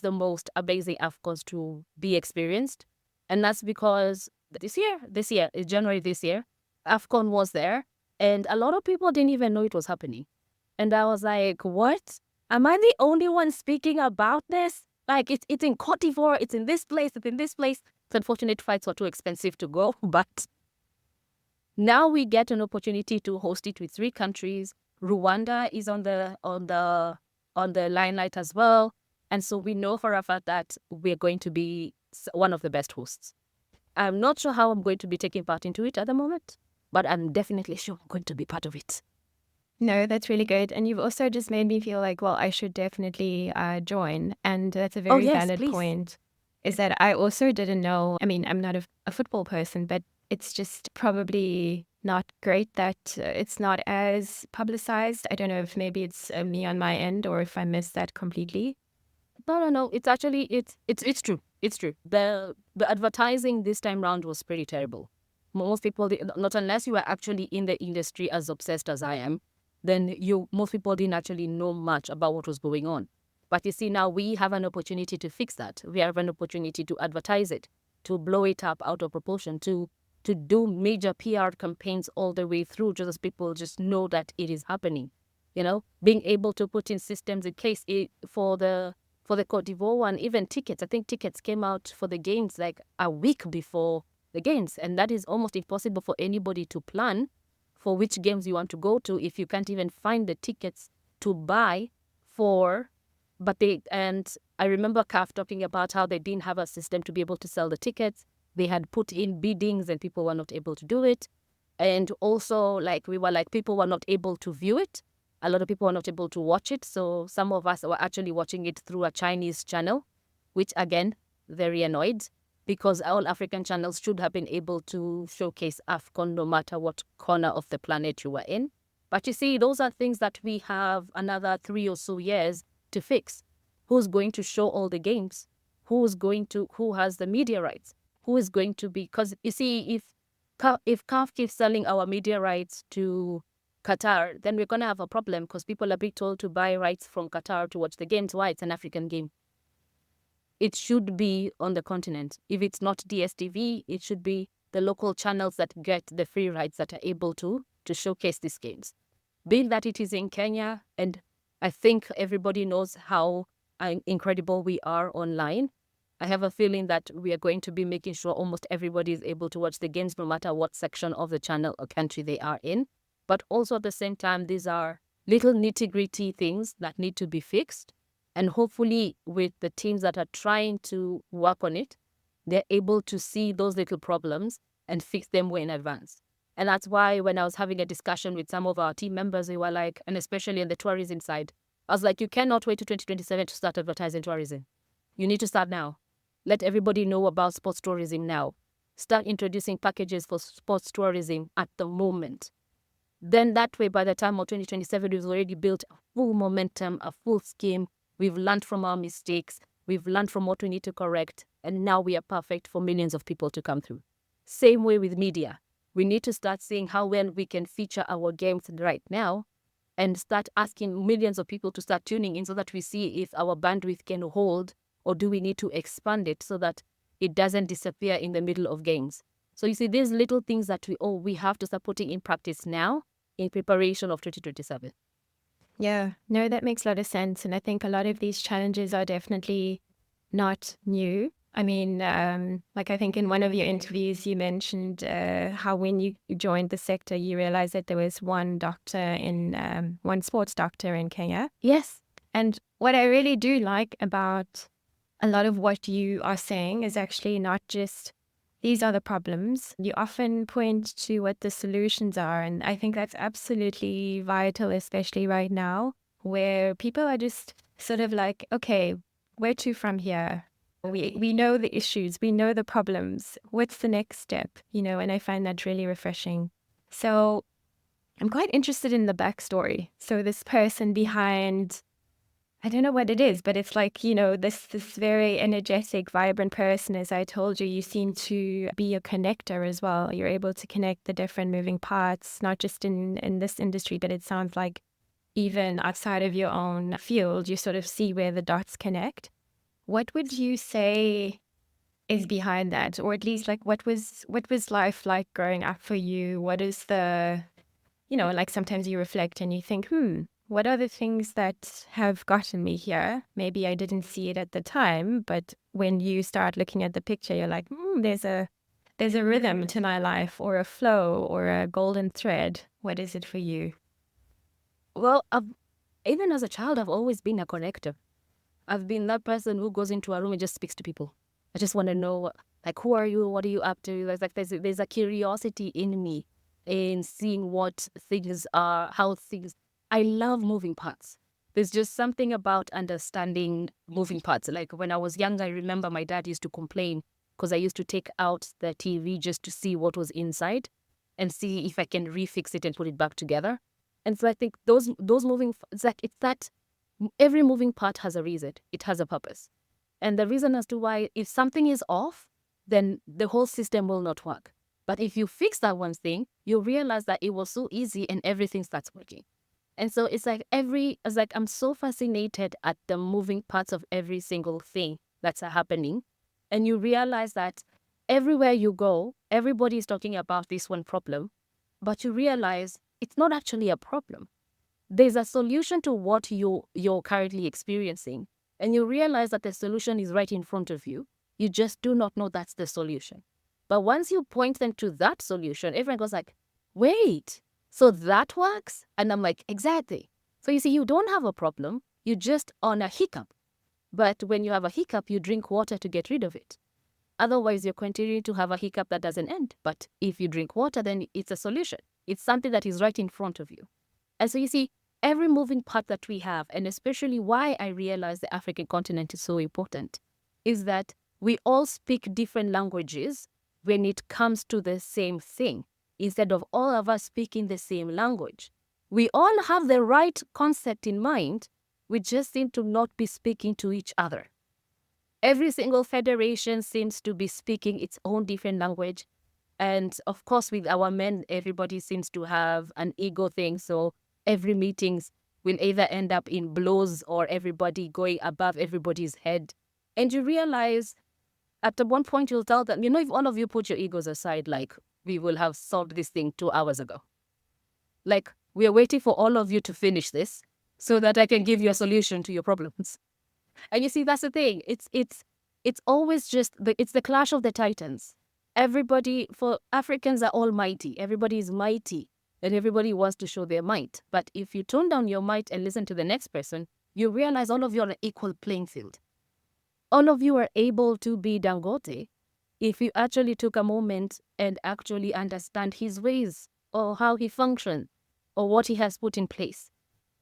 the most amazing AFCONs to be experienced. And that's because January this year, AFCON was there and a lot of people didn't even know it was happening. And I was like, what? Am I the only one speaking about this? Like, it's in Cote d'Ivoire, it's in this place, it's in this place. It's unfortunate flights were too expensive to go, but now we get an opportunity to host it with 3 countries. Rwanda is on the limelight as well. And so we know for a fact that we're going to be one of the best hosts. I'm not sure how I'm going to be taking part into it at the moment, but I'm definitely sure I'm going to be part of it. No, that's really good. And you've also just made me feel like, well, I should definitely join. And that's a very yes, valid please. point, is that I also didn't know. I mean, I'm not a football person, but it's just probably not great that it's not as publicized. I don't know if maybe it's me on my end or if I missed that completely. No. It's actually, it's true. It's true. The advertising this time round was pretty terrible. Most people, not unless you are actually in the industry as obsessed as I am, then most people didn't actually know much about what was going on. But you see, now we have an opportunity to fix that. We have an opportunity to advertise it, to blow it up out of proportion, to do major PR campaigns all the way through, just as people just know that it is happening. Being able to put in systems in place for the Cote d'Ivoire one, even tickets. I think tickets came out for the games like a week before the games, and that is almost impossible for anybody to plan for which games you want to go to if you can't even find the tickets to buy for. And I remember CAF talking about how they didn't have a system to be able to sell the tickets. They had put in biddings and people were not able to do it. And also, people were not able to view it. A lot of people were not able to watch it. So some of us were actually watching it through a Chinese channel, which again, very annoyed, because all African channels should have been able to showcase AFCON no matter what corner of the planet you were in. But you see, those are things that we have another 3 or so years to fix. Who's going to show all the games? Who has the media rights? Who is going to be, because you see, if CAF keeps selling our media rights to Qatar, then we're going to have a problem because people are being told to buy rights from Qatar to watch the games. Why? It's an African game. It should be on the continent. If it's not DSTV, it should be the local channels that get the free rights that are able to showcase these games. Being that it is in Kenya, and I think everybody knows how incredible we are online, I have a feeling that we are going to be making sure almost everybody is able to watch the games no matter what section of the channel or country they are in. But also at the same time, these are little nitty-gritty things that need to be fixed. And hopefully with the teams that are trying to work on it, they're able to see those little problems and fix them way in advance. And that's why when I was having a discussion with some of our team members, they were like, and especially in the tourism side, I was like, you cannot wait to 2027 to start advertising tourism. You need to start now. Let everybody know about sports tourism now. Start introducing packages for sports tourism at the moment. Then that way, by the time of 2027, we've already built a full momentum, a full scheme. We've learned from our mistakes. We've learned from what we need to correct. And now we are perfect for millions of people to come through. Same way with media. We need to start seeing how well we can feature our games right now and start asking millions of people to start tuning in so that we see if our bandwidth can hold, or do we need to expand it so that it doesn't disappear in the middle of games. So you see, these little things that we have to start putting in practice now in preparation of 2027. Yeah, no, that makes a lot of sense. And I think a lot of these challenges are definitely not new. I mean, I think in one of your interviews, you mentioned how when you joined the sector, you realized that there was one sports doctor in Kenya. Yes. And what I really do like about a lot of what you are saying is actually not just these are the problems. You often point to what the solutions are. And I think that's absolutely vital, especially right now, where people are just sort of like, okay, where to from here? We know the issues, we know the problems. What's the next step? And I find that really refreshing. So I'm quite interested in the backstory. So this person behind, I don't know what it is, but it's like, this very energetic, vibrant person. As I told you, you seem to be a connector as well. You're able to connect the different moving parts, not just in this industry, but it sounds like even outside of your own field, you sort of see where the dots connect. What would you say is behind that? Or at least like what was life like growing up for you? What is the, like sometimes you reflect and you think, what are the things that have gotten me here? Maybe I didn't see it at the time, but when you start looking at the picture, you're like, there's a rhythm to my life, or a flow, or a golden thread. What is it for you? Well, even as a child, I've always been a connector. I've been that person who goes into a room and just speaks to people. I just want to know, like, who are you? What are you up to? There's a curiosity in me in seeing what things are, how things. I love moving parts. There's just something about understanding moving parts. Like when I was young, I remember my dad used to complain because I used to take out the TV just to see what was inside and see if I can refix it and put it back together. And so I think those moving, it's that every moving part has a reason. It has a purpose. And the reason as to why, if something is off, then the whole system will not work. But if you fix that one thing, you'll realize that it was so easy and everything starts working. And so it's like I'm so fascinated at the moving parts of every single thing that's happening. And you realize that everywhere you go, everybody is talking about this one problem, but you realize it's not actually a problem. There's a solution to what you're currently experiencing. And you realize that the solution is right in front of you. You just do not know that's the solution. But once you point them to that solution, everyone goes like, wait, so that works? And I'm like, exactly. So you see, you don't have a problem. You're just on a hiccup. But when you have a hiccup, you drink water to get rid of it. Otherwise, you're continuing to have a hiccup that doesn't end. But if you drink water, then it's a solution. It's something that is right in front of you. And so you see, every moving part that we have, and especially why I realize the African continent is so important, is that we all speak different languages when it comes to the same thing, instead of all of us speaking the same language. We all have the right concept in mind, we just seem to not be speaking to each other. Every single federation seems to be speaking its own different language. And of course, with our men, everybody seems to have an ego thing. So every meetings will either end up in blows or everybody going above everybody's head. And you realize at one point you'll tell them, if all of you put your egos aside, like we will have solved this thing 2 hours ago. Like we are waiting for all of you to finish this so that I can give you a solution to your problems. And you see, that's the thing. It's always just, it's the clash of the titans. Everybody, for Africans are all mighty. Everybody is mighty. And everybody wants to show their might. But if you tone down your might and listen to the next person, you realize all of you are on an equal playing field. All of you are able to be Dangote if you actually took a moment and actually understand his ways or how he functions or what he has put in place.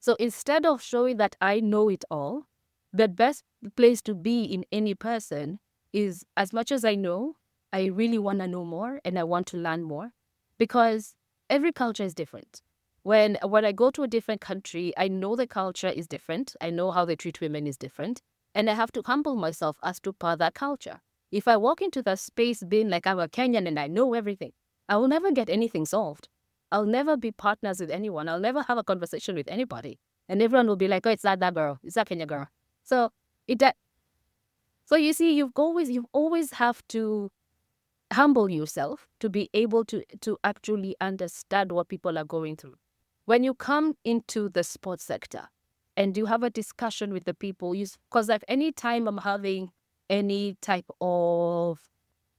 So instead of showing that I know it all, the best place to be in any person is, as much as I know, I really want to know more and I want to learn more, because every culture is different. When I go to a different country, I know the culture is different. I know how they treat women is different. And I have to humble myself as to per that culture. If I walk into the space being like I'm a Kenyan and I know everything, I will never get anything solved. I'll never be partners with anyone. I'll never have a conversation with anybody. And everyone will be like, oh, it's that girl. It's that Kenya girl. So so you see, you've always have to humble yourself to be able to actually understand what people are going through. When you come into the sports sector and you have a discussion with the people, because if any time I'm having any type of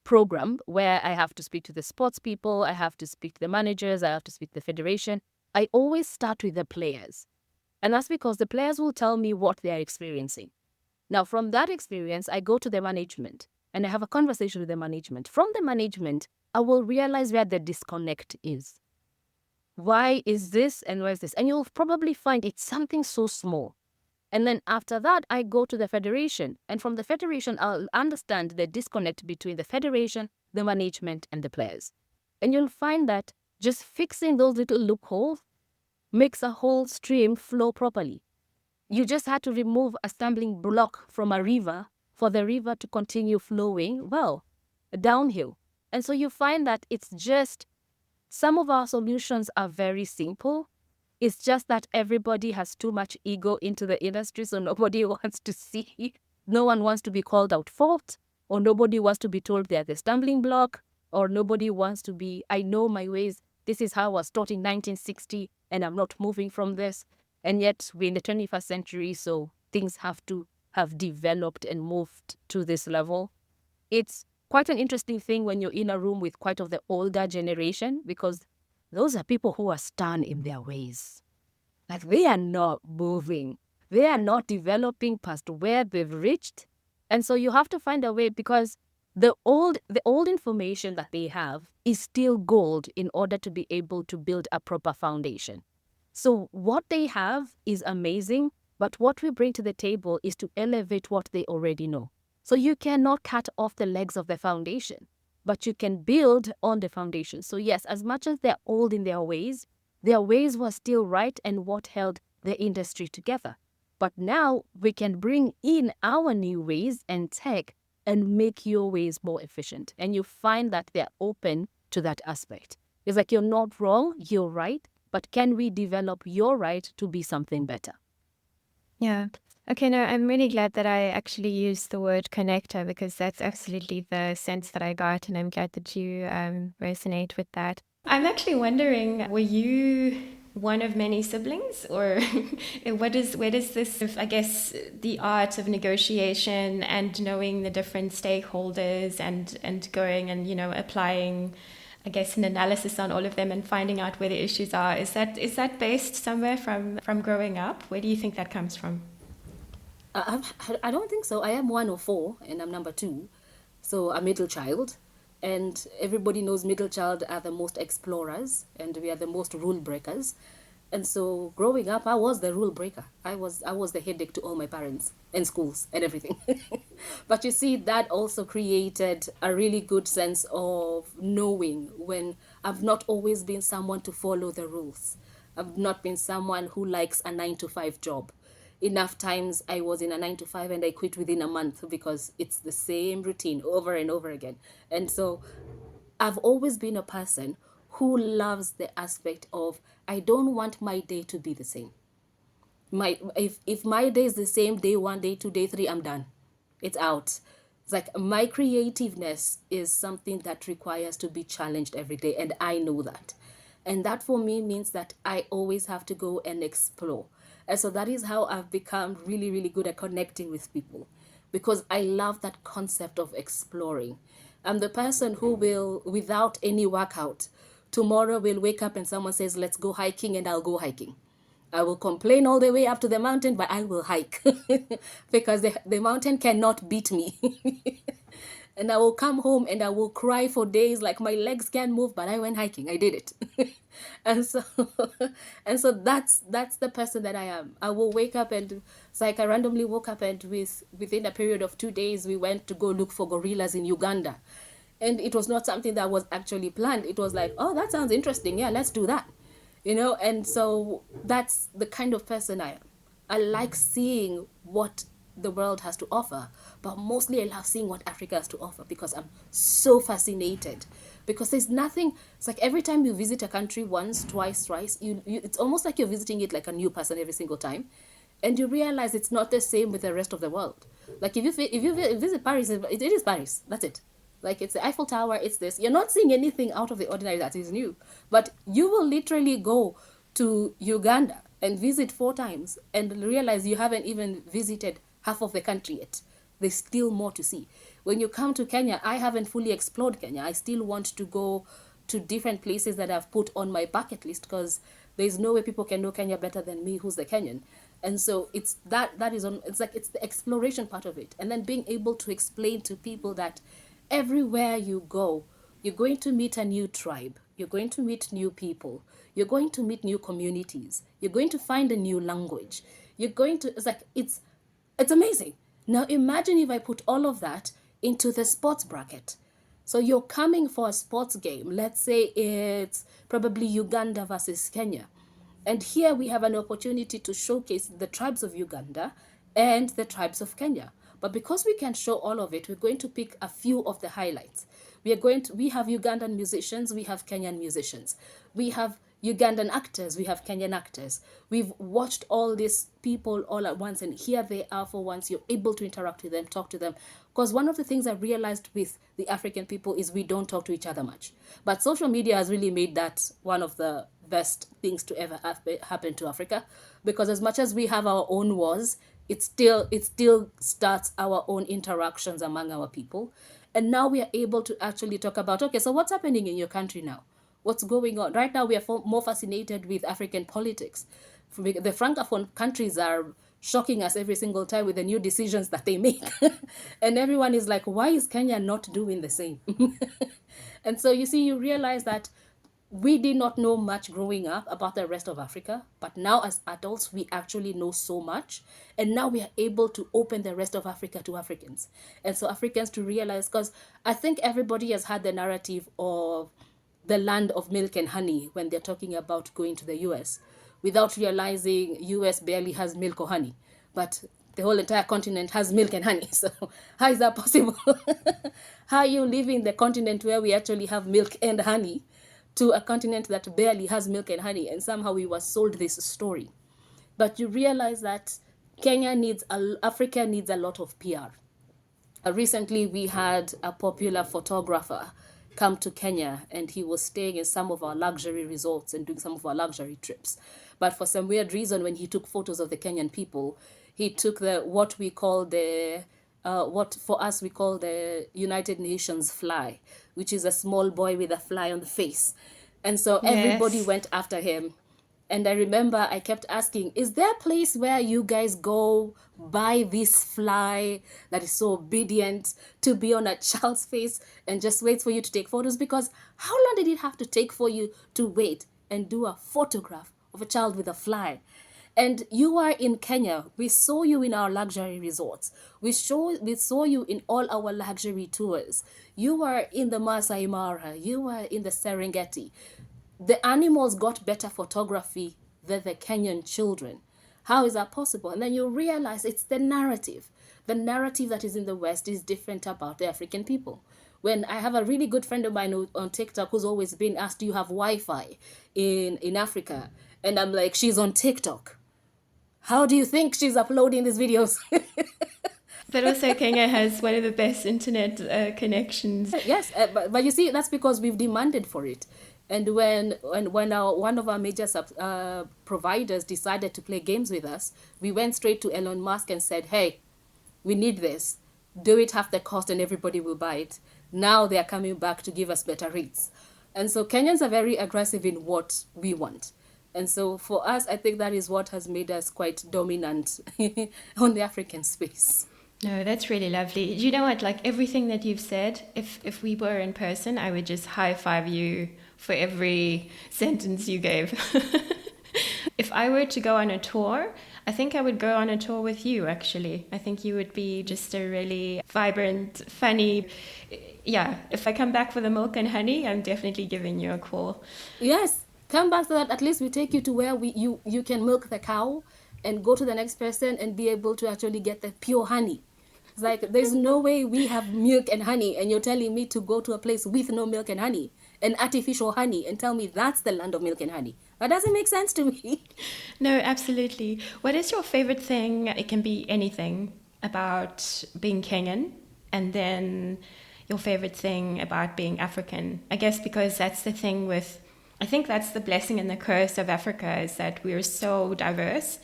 program where I have to speak to the sports people, I have to speak to the managers, I have to speak to the federation, I always start with the players. And that's because the players will tell me what they are experiencing. Now, from that experience, I go to the management and I have a conversation with the management. From the management, I will realize where the disconnect is. Why is this and where is this? And you'll probably find it's something so small. And then after that, I go to the federation. And from the federation, I'll understand the disconnect between the federation, the management, and the players. And you'll find that just fixing those little loopholes makes a whole stream flow properly. You just had to remove a stumbling block from a river for the river to continue flowing, well, downhill. And so you find that it's just some of our solutions are very simple. It's just that everybody has too much ego into the industry, so nobody wants to see, no one wants to be called out fault, or nobody wants to be told they're the stumbling block, or nobody wants to be, I know my ways, this is how I was taught in 1960, and I'm not moving from this. And yet we're in the 21st century, so things have to have developed and moved to this level. It's quite an interesting thing when you're in a room with quite of the older generation, because those are people who are stern in their ways. Like they are not moving. They are not developing past where they've reached. And so you have to find a way, because the old information that they have is still gold in order to be able to build a proper foundation. So what they have is amazing, but what we bring to the table is to elevate what they already know. So you cannot cut off the legs of the foundation, but you can build on the foundation. So yes, as much as they're old in their ways were still right and what held the industry together. But now we can bring in our new ways and tech and make your ways more efficient. And you find that they're open to that aspect. It's like, you're not wrong, you're right, but can we develop your right to be something better? Yeah. Okay, no, I'm really glad that I actually used the word connector, because that's absolutely the sense that I got, and I'm glad that you resonate with that. I'm actually wondering, were you one of many siblings, or where does this, I guess, the art of negotiation and knowing the different stakeholders and going and, applying, I guess, an analysis on all of them and finding out where the issues are. Is that based somewhere from growing up? Where do you think that comes from? I don't think so. I am one of four, and I'm number two. So a middle child. And everybody knows middle child are the most explorers, and we are the most rule breakers. And so growing up, I was the rule breaker. I was the headache to all my parents and schools and everything. But you see, that also created a really good sense of knowing when I've not always been someone to follow the rules. I've not been someone who likes a 9-to-5 job. Enough times I was in a 9-to-5 and I quit within a month because it's the same routine over and over again. And so I've always been a person who loves the aspect of, I don't want my day to be the same. If my day is the same, day 1, day 2, day 3, I'm done. It's out. It's like my creativeness is something that requires to be challenged every day, and I know that. And that for me means that I always have to go and explore. And so that is how I've become really, really good at connecting with people, because I love that concept of exploring. I'm the person who will, without any workout, tomorrow will wake up and someone says, let's go hiking, and I'll go hiking. I will complain all the way up to the mountain, but I will hike because the mountain cannot beat me. And I will come home and I will cry for days, like my legs can't move, but I went hiking. I did it. and so and so that's the person that I am. I will wake up, and it's like I randomly woke up, and within a period of 2 days we went to go look for gorillas in Uganda. And it was not something that was actually planned. It was like, oh, that sounds interesting. Yeah, let's do that. And so that's the kind of person I am. I like seeing what the world has to offer, but mostly I love seeing what Africa has to offer, because I'm so fascinated. Because there's nothing, it's like every time you visit a country once, twice, thrice, it's almost like you're visiting it like a new person every single time. And you realize it's not the same with the rest of the world. Like if you visit Paris, it is Paris. That's it. Like it's the Eiffel Tower, it's this. You're not seeing anything out of the ordinary that is new. But you will literally go to Uganda and visit 4 times and realize you haven't even visited half of the country yet. There's still more to see. When you come to Kenya, I haven't fully explored Kenya. I still want to go to different places that I've put on my bucket list, because there's no way people can know Kenya better than me, who's the Kenyan. And so it's it's the exploration part of it. And then being able to explain to people that everywhere you go, you're going to meet a new tribe. You're going to meet new people. You're going to meet new communities. You're going to find a new language. you're going to, it's amazing. Now imagine if I put all of that into the sports bracket. So you're coming for a sports game. Let's say it's probably Uganda versus Kenya. And here we have an opportunity to showcase the tribes of Uganda and the tribes of Kenya. But because we can show all of it, we're going to pick a few of the highlights. We have Ugandan musicians, we have Kenyan musicians. We have Ugandan actors, we have Kenyan actors. We've watched all these people all at once, and here they are for once. You're able to interact with them, talk to them. Because one of the things I realized with the African people is we don't talk to each other much. But social media has really made that one of the best things to ever happen to Africa, because as much as we have our own wars, it still starts our own interactions among our people. And now we are able to actually talk about, okay, so what's happening in your country now? What's going on? Right now, we are more fascinated with African politics. The Francophone countries are shocking us every single time with the new decisions that they make. And everyone is like, why is Kenya not doing the same? And so you see, you realize that we did not know much growing up about the rest of Africa, but now as adults, we actually know so much. And now we are able to open the rest of Africa to Africans. And so Africans to realize, because I think everybody has had the narrative of the land of milk and honey when they're talking about going to the US, without realizing US barely has milk or honey. But the whole entire continent has milk and honey. So how is that possible? How are you leaving the continent where we actually have milk and honey to a continent that barely has milk and honey? And somehow we were sold this story. But you realize that Africa needs a lot of PR. Recently, we had a popular photographer come to Kenya, and he was staying in some of our luxury resorts and doing some of our luxury trips. But for some weird reason, when he took photos of the Kenyan people, he took what for us we call the United Nations fly, which is a small boy with a fly on the face. And so everybody Yes. went after him. And I remember I kept asking, is there a place where you guys go buy this fly that is so obedient to be on a child's face and just waits for you to take photos? Because how long did it have to take for you to wait and do a photograph of a child with a fly? And you are in Kenya. We saw you in our luxury resorts. We saw you in all our luxury tours. You were in the Masai Mara. You were in the Serengeti. The animals got better photography than the Kenyan children. How is that possible? And then you realize it's the narrative. The narrative that is in the West is different about the African people. When I have a really good friend of mine on TikTok who's always been asked, do you have Wi-Fi in Africa? And I'm like, she's on TikTok. How do you think she's uploading these videos? But also Kenya has one of the best internet connections. Yes, but you see, that's because we've demanded for it. And when one of our major providers decided to play games with us, we went straight to Elon Musk and said, hey, we need this. Do it half the cost and everybody will buy it. Now they are coming back to give us better rates. And so Kenyans are very aggressive in what we want. And so for us, I think that is what has made us quite dominant on the African space. No, that's really lovely. You know what? Like everything that you've said, if we were in person, I would just high five you for every sentence you gave. If I were to go on a tour, I think I would go on a tour with you, actually. I think you would be just a really vibrant, funny... Yeah, if I come back for the milk and honey, I'm definitely giving you a call. Yes, come back so that at least we take you to where you can milk the cow and go to the next person and be able to actually get the pure honey. It's like, there's no way we have milk and honey and you're telling me to go to a place with no milk and honey and artificial honey and tell me that's the land of milk and honey. That doesn't make sense to me. No, absolutely. What is your favorite thing? It can be anything about being Kenyan, and then your favorite thing about being African. I guess because that's the thing with, I think that's the blessing and the curse of Africa, is that we're so diverse.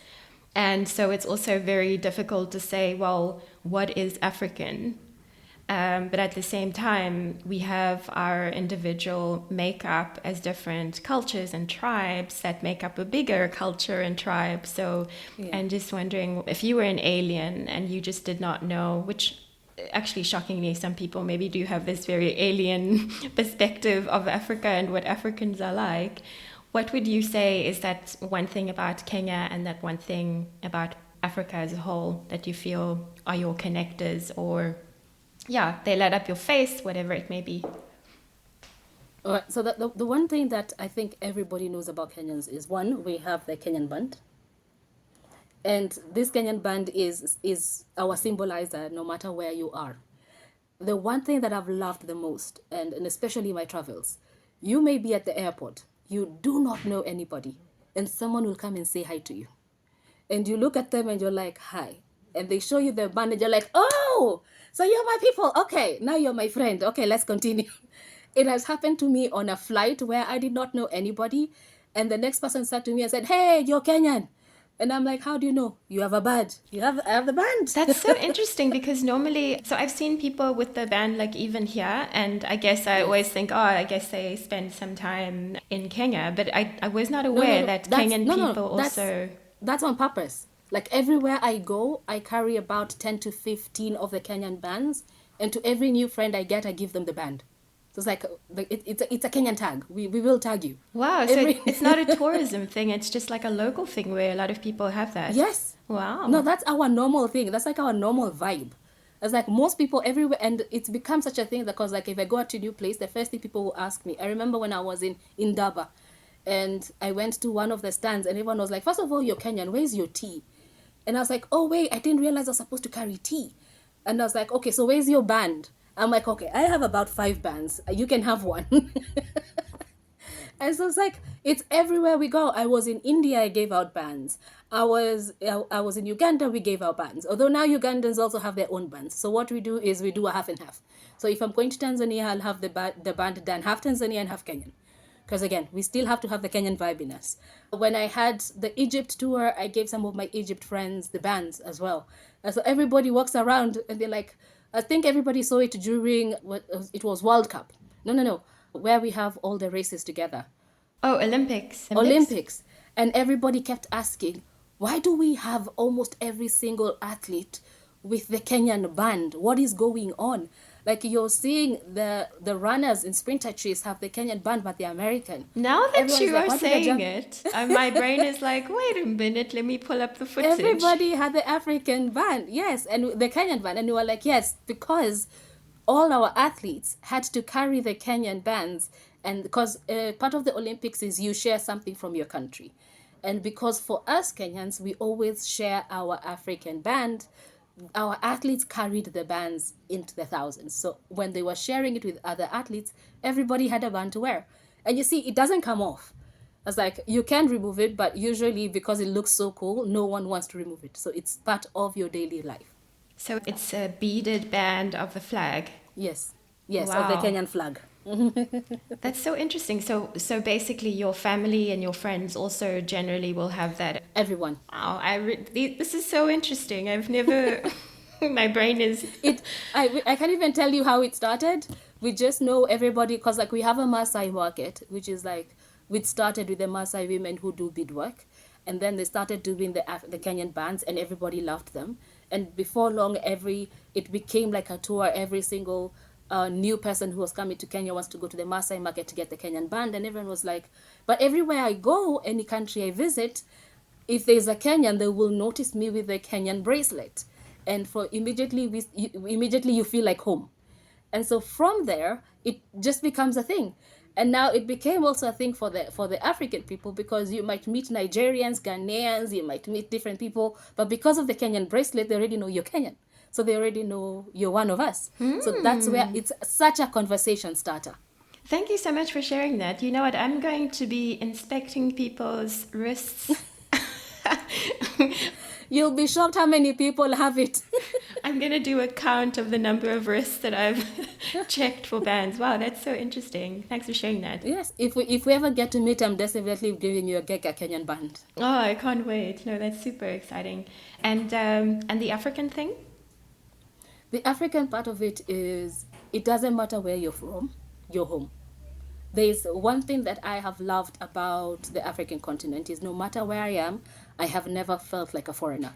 And so it's also very difficult to say, well, what is African? But at the same time, we have our individual makeup as different cultures and tribes that make up a bigger culture and tribe. So I'm just wondering, if you were an alien and you just did not know, which actually shockingly, some people maybe do have this very alien perspective of Africa and what Africans are like. What would you say is that one thing about Kenya and that one thing about Africa as a whole that you feel are your connectors, or yeah, they light up your face, whatever it may be? All right, so the one thing that I think everybody knows about Kenyans is, one, we have the Kenyan band. And this Kenyan band is our symbolizer no matter where you are. The one thing that I've loved the most, and especially my travels, you may be at the airport, you do not know anybody, and someone will come and say hi to you. And you look at them and you're like, hi. And they show you their band and you're like, oh, so you're my people. Okay, now you're my friend. Okay, let's continue. It has happened to me on a flight where I did not know anybody. And the next person sat to me and said, hey, you're Kenyan. And I'm like, how do you know? You have a badge. I have the band. That's so interesting because normally, so I've seen people with the band like even here, and I guess I always think, oh, I guess they spend some time in Kenya, but I was not aware that Kenyan people also. That's on purpose. Like everywhere I go, I carry about 10 to 15 of the Kenyan bands, and to every new friend I get, I give them the band. So it's like it's a Kenyan tag. We will tag you. Wow, so it's not a tourism thing. It's just like a local thing where a lot of people have that. Yes. Wow. No, that's our normal thing. That's like our normal vibe. It's like most people everywhere, and it's become such a thing because like if I go to a new place, the first thing people will ask me. I remember when I was in Indaba, and I went to one of the stands, and everyone was like, "First of all, you're Kenyan. Where's your tea?" And I was like, "Oh wait, I didn't realize I was supposed to carry tea." And I was like, "Okay, so where's your band?" I'm like, "Okay, I have about 5 bands. You can have one." And so it's like it's everywhere we go. I was in India, I gave out bands. I was in Uganda, we gave out bands. Although now Ugandans also have their own bands. So what we do is we do a half and half. So if I'm going to Tanzania, I'll have the band done half Tanzania and half Kenyan. Because again, we still have to have the Kenyan vibe in us. When I had the Egypt tour, I gave some of my Egypt friends the bands as well. And so everybody walks around and they're like, I think everybody saw it during, it was World Cup. No, where we have all the races together. Oh, Olympics. Olympics. And everybody kept asking, why do we have almost every single athlete with the Kenyan band? What is going on? Like you're seeing the runners in sprinter chase have the Kenyan band, but they're American. Now that Everyone's you like, are "Why did I saying jump?" it, my brain is like, wait a minute, let me pull up the footage. Everybody had the African band, yes, and the Kenyan band. And we were like, yes, because all our athletes had to carry the Kenyan bands. And because part of the Olympics is you share something from your country. And because for us Kenyans, we always share our African band, our athletes carried the bands into the thousands. So when they were sharing it with other athletes, everybody had a band to wear. And you see, it doesn't come off. It's like you can remove it, but usually because it looks so cool, no one wants to remove it. So it's part of your daily life. So it's a beaded band of the flag. Yes, of the Wow. Kenyan flag. That's so interesting. So basically, your family and your friends also generally will have that. Everyone. Wow, this is so interesting. I've never. My brain is. I can't even tell you how it started. We just know everybody because like we have a Maasai market, which is like we started with the Maasai women who do beadwork, and then they started doing the Kenyan bands, and everybody loved them. And before long, it became like a tour. Every single new person who was coming to Kenya wants to go to the Maasai market to get the Kenyan band, and everyone was like, but everywhere I go, any country I visit, if there's a Kenyan, they will notice me with the Kenyan bracelet, and for immediately you feel like home. And so from there, it just becomes a thing. And now it became also a thing for the African people because you might meet Nigerians, Ghanaians, you might meet different people, but because of the Kenyan bracelet, they already know you're Kenyan. So they already know you're one of us. So that's where it's such a conversation starter. Thank you so much for sharing that. You know what? I'm going to be inspecting people's wrists. You'll be shocked how many people have it. I'm going to do a count of the number of wrists that I've checked for bands. Wow, that's so interesting. Thanks for sharing that. Yes, if we ever get to meet, I'm definitely giving you a Kenyan band. Oh, I can't wait. No, that's super exciting. And the African thing? The African part of it is, it doesn't matter where you're from, you're home. There's one thing that I have loved about the African continent is no matter where I am, I have never felt like a foreigner.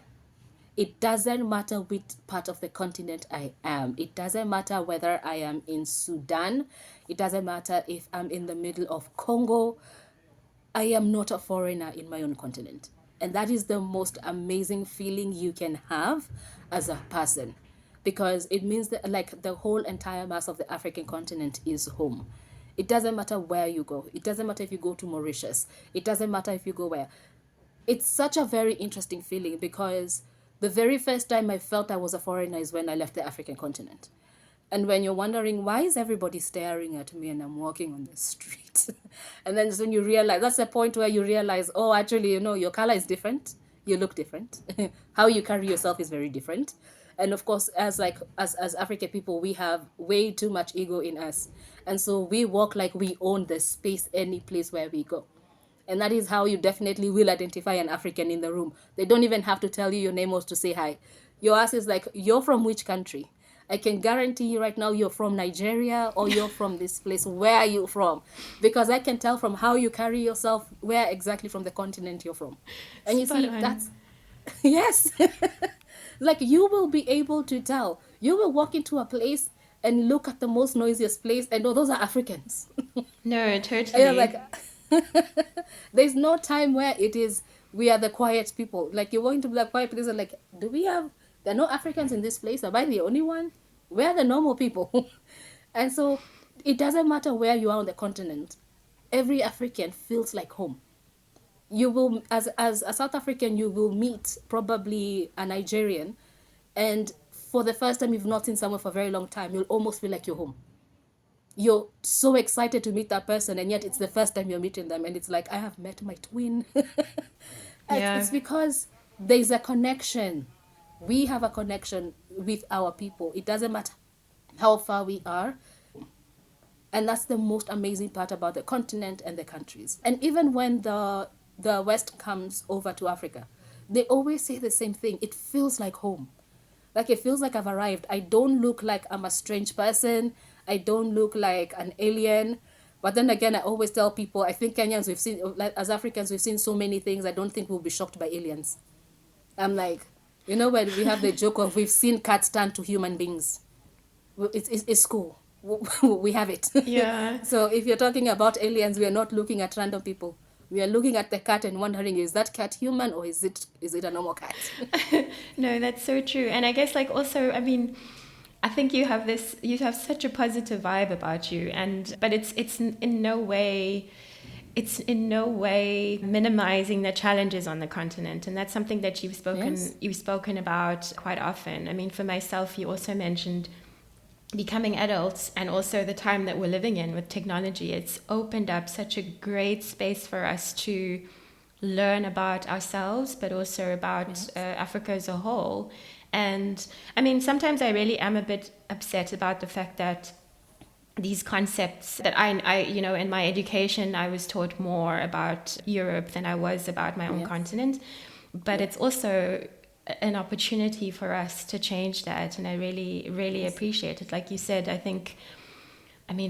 It doesn't matter which part of the continent I am. It doesn't matter whether I am in Sudan. It doesn't matter if I'm in the middle of Congo. I am not a foreigner in my own continent. And that is the most amazing feeling you can have as a person, because it means that like the whole entire mass of the African continent is home. It doesn't matter where you go. It doesn't matter if you go to Mauritius. It doesn't matter if you go where. It's such a very interesting feeling, because the very first time I felt I was a foreigner is when I left the African continent. And when you're wondering, why is everybody staring at me and I'm walking on the street? And then when you realize, that's the point where you realize, oh, actually, your color is different. You look different. How you carry yourself is very different. And of course, as African people, we have way too much ego in us. And so we walk like we own the space any place where we go. And that is how you definitely will identify an African in the room. They don't even have to tell you your name or to say hi. Your ass is like, you're from which country? I can guarantee you right now you're from Nigeria or you're from this place. Where are you from? Because I can tell from how you carry yourself where exactly from the continent you're from. And you see, that's... Yes. Like you will be able to tell. You will walk into a place and look at the most noisiest place and those are Africans. No, totally. And you're like... There's no time where it is we are the quiet people. Like you're going to be the quiet place and like, there are no Africans in this place? Am I the only one? We're the normal people. And so it doesn't matter where you are on the continent. Every African feels like home. You will, as a South African, you will meet probably a Nigerian, and for the first time you've not seen someone for a very long time, you'll almost feel like you're home. You're so excited to meet that person, and yet it's the first time you're meeting them, and it's like, I have met my twin. Yeah. It's because there's a connection. We have a connection with our people. It doesn't matter how far we are. And that's the most amazing part about the continent and the countries. And even when the West comes over to Africa, they always say the same thing. It feels like home. Like it feels like I've arrived. I don't look like I'm a strange person. I don't look like an alien. But then again, I always tell people, I think Kenyans, as Africans, we've seen so many things. I don't think we'll be shocked by aliens. I'm like, when we have the joke of we've seen cats turn to human beings. It's cool. We have it. Yeah. So if you're talking about aliens, we are not looking at random people. We are looking at the cat and wondering, is that cat human or is it a normal cat? No, that's so true. And I guess also, I think you have such a positive vibe about you, but it's in no way minimizing the challenges on the continent, and that's something that you've spoken about quite often. For myself, you also mentioned becoming adults and also the time that we're living in with technology. It's opened up such a great space for us to learn about ourselves, but also about Africa as a whole. And sometimes I really am a bit upset about the fact that these concepts that I in my education, I was taught more about Europe than I was about my own continent. But it's also an opportunity for us to change that. And I really, really appreciate it. Like you said, I think,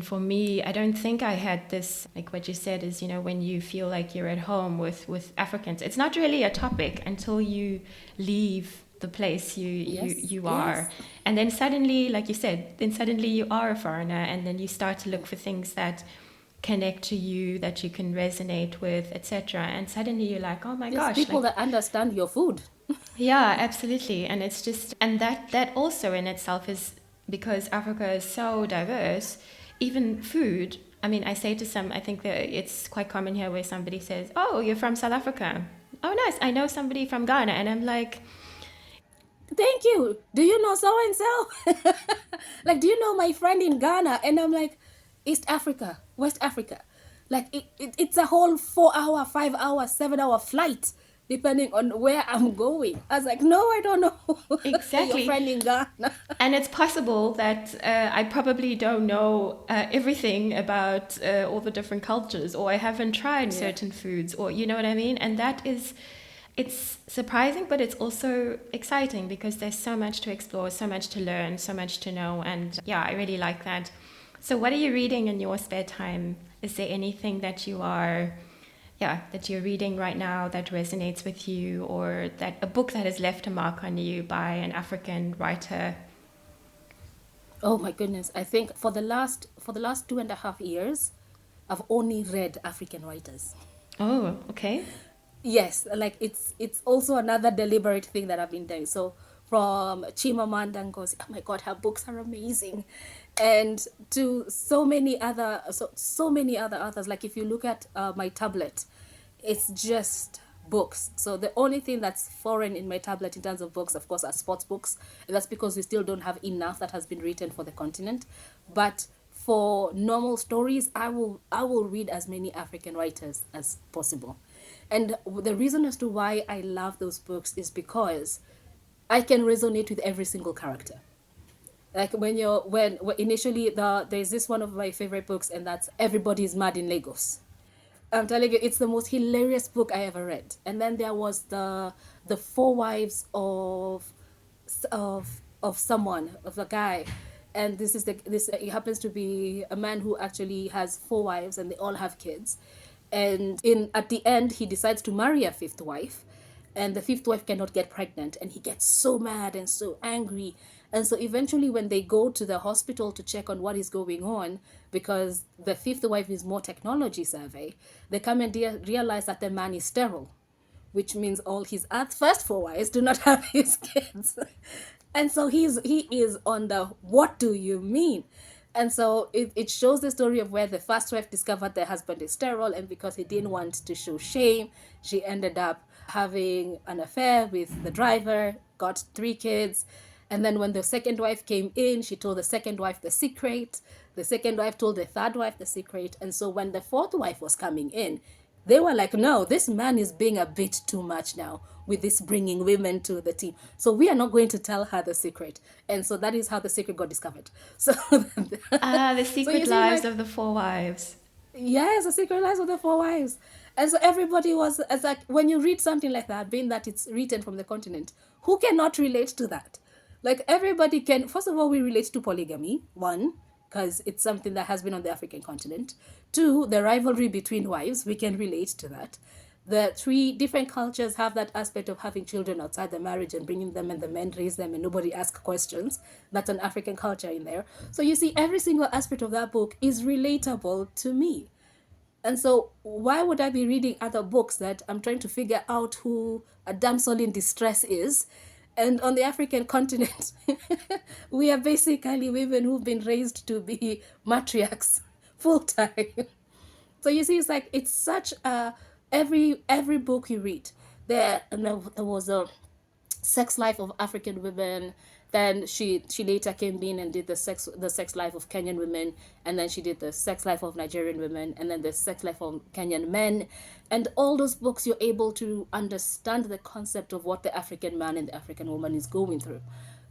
for me, I don't think I had this, like what you said is, when you feel like you're at home with Africans, it's not really a topic until you leave the place you are. And then suddenly, like you said, you are a foreigner, and then you start to look for things that connect to you, that you can resonate with, etc. And suddenly you're like, oh my gosh. People that understand your food. Yeah, absolutely. And it's just, and that also in itself is because Africa is so diverse, even food. I say to some, I think that it's quite common here where somebody says, oh, you're from South Africa. Oh, nice. I know somebody from Ghana. And I'm like, thank you. Do you know so-and-so? Like, do you know my friend in Ghana? And I'm like, East Africa, West Africa. Like, it's a whole 4-hour, 5-hour, 7-hour flight, depending on where I'm going. I was like, no, I don't know. Exactly. Your friend in Ghana. And it's possible that I probably don't know everything about all the different cultures, or I haven't tried certain foods, or you know what I mean? And it's surprising, but it's also exciting because there's so much to explore, so much to learn, so much to know. And I really like that. So what are you reading in your spare time? Is there anything that you're reading right now that resonates with you, or that a book that has left a mark on you by an African writer? Oh my goodness. I think for the last 2.5 years, I've only read African writers. Oh, okay. Yes, like it's also another deliberate thing that I've been doing. So from Chimamanda Ngozi, oh my God, her books are amazing, and to so many other authors. Like if you look at my tablet, it's just books. So the only thing that's foreign in my tablet in terms of books, of course, are sports books, and that's because we still don't have enough that has been written for the continent. But for normal stories, I will read as many African writers as possible. And the reason as to why I love those books is because I can resonate with every single character. Like when initially there's this one of my favorite books, and that's Everybody's Mad in Lagos. I'm telling you, it's the most hilarious book I ever read. And then there was the Four Wives of someone, of a guy, and this he happens to be a man who actually has four wives, and they all have kids. And in at the end, he decides to marry a fifth wife, and the fifth wife cannot get pregnant, and he gets so mad and so angry. And so eventually, when they go to the hospital to check on what is going on, because the fifth wife is more technology savvy, they come and realize that the man is sterile, which means all his first four wives do not have his kids. And so he is on the what do you mean? And so it shows the story of where the first wife discovered the husband is sterile, and because he didn't want to show shame, she ended up having an affair with the driver, got three kids. And then when the second wife came in, she told the second wife the secret. The second wife told the third wife the secret. And so when the fourth wife was coming in, they were like, no, this man is being a bit too much now with this bringing women to the team. So we are not going to tell her the secret. And so that is how the secret got discovered. So, The so secret you see, lives like, of the four wives. yes, the secret lives of the four wives. And so everybody was, it's like, when you read something like that, being that it's written from the continent, who cannot relate to that? Like everybody can, first of all, we relate to polygamy, one, because it's something that has been on the African continent. Two, the rivalry between wives, we can relate to that. The three different cultures have that aspect of having children outside the marriage and bringing them, and the men raise them and nobody asks questions. That's an African culture in there. So you see, every single aspect of that book is relatable to me. And so, why would I be reading other books that I'm trying to figure out who a damsel in distress is? And on the African continent, we are basically women who've been raised to be matriarchs full time. So you see, it's like it's such a every book you read. There was a sex life of African women. Then she later came in and did the sex life of Kenyan women, and then she did the sex life of Nigerian women, and then the sex life of Kenyan men. And all those books, you're able to understand the concept of what the African man and the African woman is going through.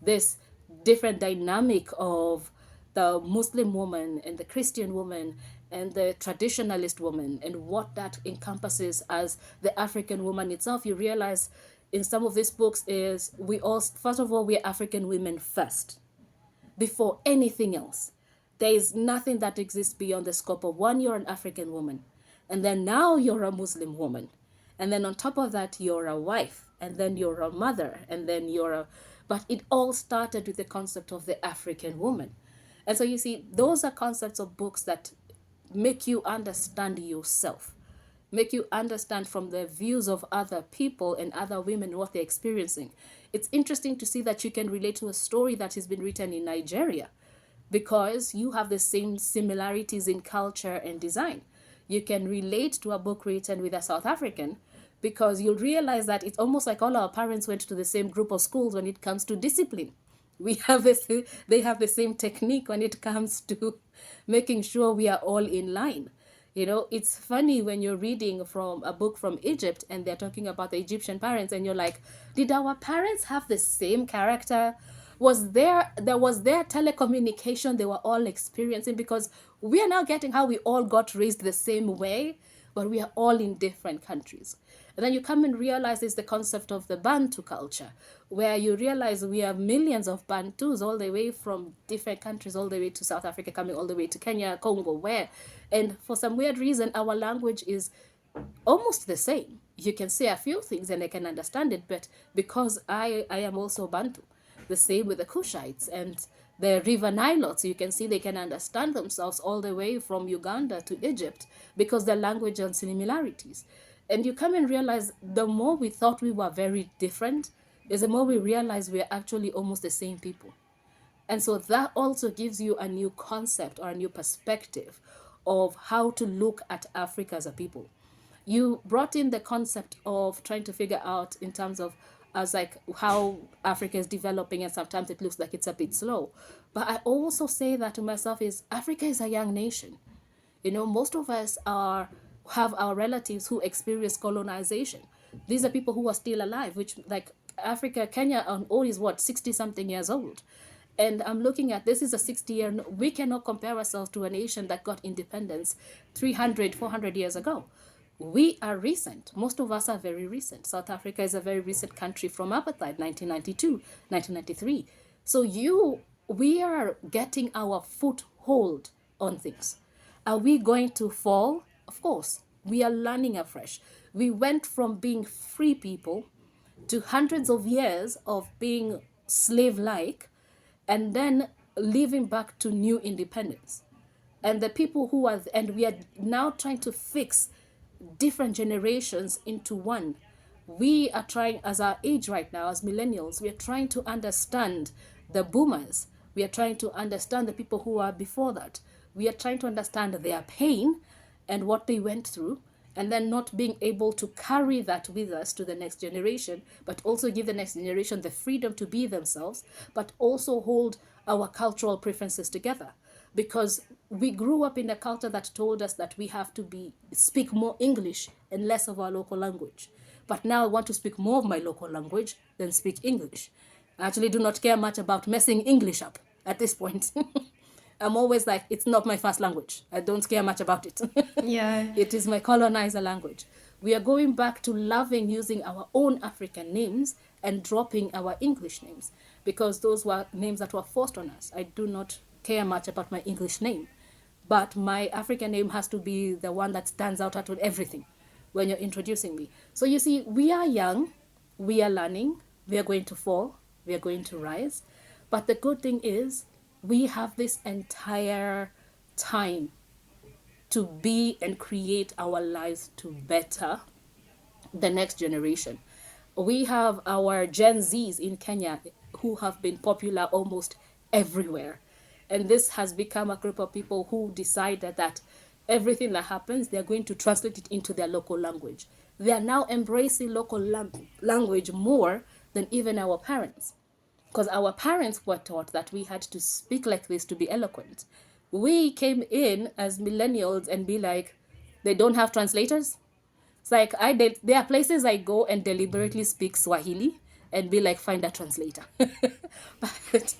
This different dynamic of the Muslim woman and the Christian woman and the traditionalist woman, and what that encompasses as the African woman itself. You realize in some of these books is we all, first of all, we're African women first before anything else. There is nothing that exists beyond the scope of one, you're an African woman, and then now you're a Muslim woman, and then on top of that you're a wife, and then you're a mother, and then you're a, but it all started with the concept of the African woman. And so you see, those are concepts of books that make you understand yourself, make you understand from the views of other people and other women what they're experiencing. It's interesting to see that you can relate to a story that has been written in Nigeria because you have the same similarities in culture and design. You can relate to a book written with a South African because you'll realize that it's almost like all our parents went to the same group of schools when it comes to discipline. We have this, they have the same technique when it comes to making sure we are all in line. You know, it's funny when you're reading from a book from Egypt and they're talking about the Egyptian parents, and you're like, did our parents have the same character? There was their telecommunication they were all experiencing? Because we are now getting how we all got raised the same way, but we are all in different countries. And then you come and realize there's the concept of the Bantu culture, where you realize we have millions of Bantus all the way from different countries, all the way to South Africa, coming all the way to Kenya, Congo, where, and for some weird reason, our language is almost the same. You can say a few things and I can understand it, but because I am also Bantu, the same with the Kushites and the River Nilotes, you can see they can understand themselves all the way from Uganda to Egypt because their language and similarities. And you come and realize the more we thought we were very different is the more we realize we're actually almost the same people. And so that also gives you a new concept or a new perspective of how to look at Africa as a people. You brought in the concept of trying to figure out in terms of as like how Africa is developing, and sometimes it looks like it's a bit slow. But I also say that to myself is Africa is a young nation. You know, most of us are have our relatives who experience colonization. These are people who are still alive, which like Africa, Kenya on all is what, 60 something years old. And I'm looking at this is a 60-year, we cannot compare ourselves to a nation that got independence 300, 400 years ago. We are recent. Most of us are very recent. South Africa is a very recent country from apartheid, 1992, 1993. So we are getting our foothold on things. Are we going to fall? Of course. We are learning afresh. We went from being free people to hundreds of years of being slave like and then living back to new independence. And the people who are, and we are now trying to fix different generations into one. We are trying, as our age right now, as millennials, we are trying to understand the boomers. We are trying to understand the people who are before that. We are trying to understand their pain and what they went through, and then not being able to carry that with us to the next generation, but also give the next generation the freedom to be themselves, but also hold our cultural preferences together. Because we grew up in a culture that told us that we have to speak more English and less of our local language. But now I want to speak more of my local language than speak English. I actually do not care much about messing English up at this point. I'm always like, it's not my first language. I don't care much about it. Yeah. It is my colonizer language. We are going back to loving using our own African names and dropping our English names because those were names that were forced on us. I do not care much about my English name, but my African name has to be the one that stands out at everything when you're introducing me. So you see, we are young, we are learning, we are going to fall, we are going to rise. But the good thing is we have this entire time to be and create our lives to better the next generation. We have our Gen Zs in Kenya who have been popular almost everywhere. And this has become a group of people who decided that everything that happens, they're going to translate it into their local language. They are now embracing local language more than even our parents. Because our parents were taught that we had to speak like this to be eloquent. We came in as millennials and be like, they don't have translators. It's like there are places I go and deliberately speak Swahili and be like, find a translator. But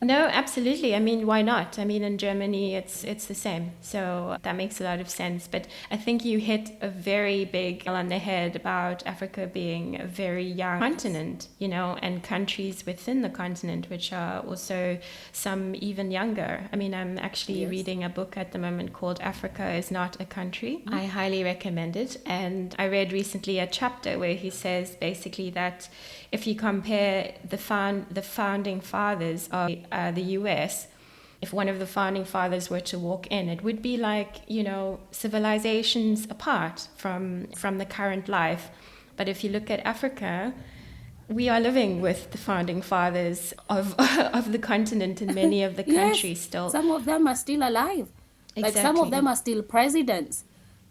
No, absolutely. I mean, why not? I mean, in Germany, it's the same. So that makes a lot of sense. But I think you hit a very big nail on the head about Africa being a very young continent, you know, and countries within the continent, which are also some even younger. I mean, I'm actually reading a book at the moment called Africa is Not a Country. I highly recommend it. And I read recently a chapter where he says basically that if you compare the founding fathers of the US, if one of the founding fathers were to walk in, it would be like, you know, civilizations apart from the current life. But if you look at Africa, we are living with the founding fathers of of the continent in many of the countries still. Some of them are still alive. Like some of them are still presidents.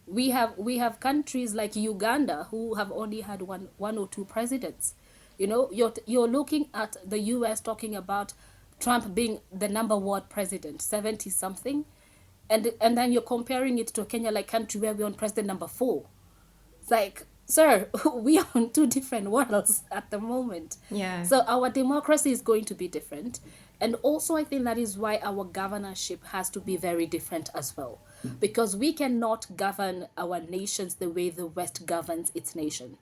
We have countries like Uganda who have only had one or two presidents. You know, you're looking at the US talking about Trump being the number one president, 70 something, and then you're comparing it to Kenya, like country where we're on president number 4. It's like, sir, we are on two different worlds at the moment. Yeah. So our democracy is going to be different. And also I think that is why our governorship has to be very different as well. Because we cannot govern our nations the way the West governs its nation.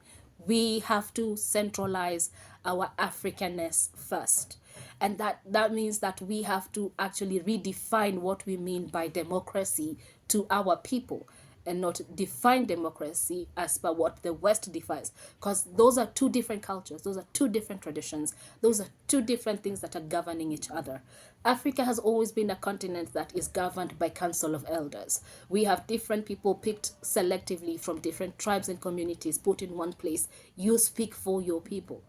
We have to centralize our Africanness first. And that means that we have to actually redefine what we mean by democracy to our people. and not define democracy as per what the West defines. Because those are two different cultures, those are two different traditions, those are two different things that are governing each other. Africa has always been a continent that is governed by council of elders. We have different people picked selectively from different tribes and communities put in one place. You speak for your people.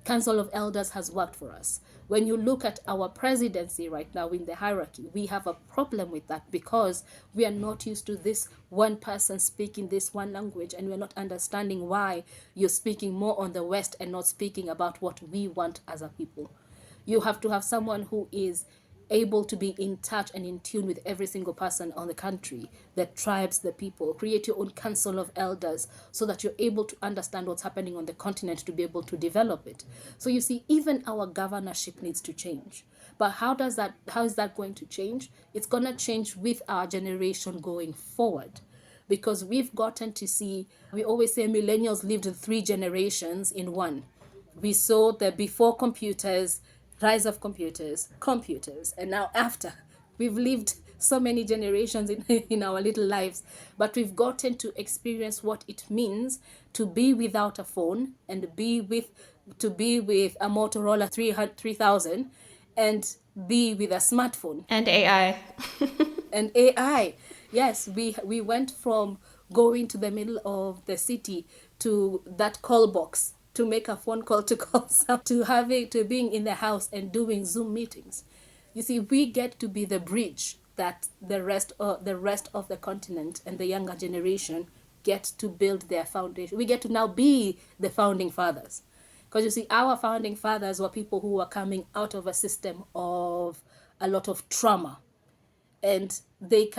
Council of Elders has worked for us. When you look at our presidency right now in the hierarchy, we have a problem with that because we are not used to this one person speaking this one language, and we're not understanding why you're speaking more on the West and not speaking about what we want as a people. You have to have someone who is able to be in touch and in tune with every single person on the country, the tribes, the people. Create your own council of elders so that you're able to understand what's happening on the continent to be able to develop it. So you see, even our governorship needs to change. But how is that going to change? It's going to change with our generation going forward. Because we've gotten to see, we always say millennials lived 3 generations in one. We saw the before computers, rise of computers, and now after. We've lived so many generations in our little lives, but we've gotten to experience what it means to be without a phone and to be with a Motorola 3000 and be with a smartphone. And AI. And AI. Yes, we went from going to the middle of the city to that call box to make a phone call to call someone, to being in the house and doing Zoom meetings. You see, we get to be the bridge that the rest of the continent and the younger generation get to build their foundation. We get to now be the founding fathers. Because you see, our founding fathers were people who were coming out of a system of a lot of trauma. And they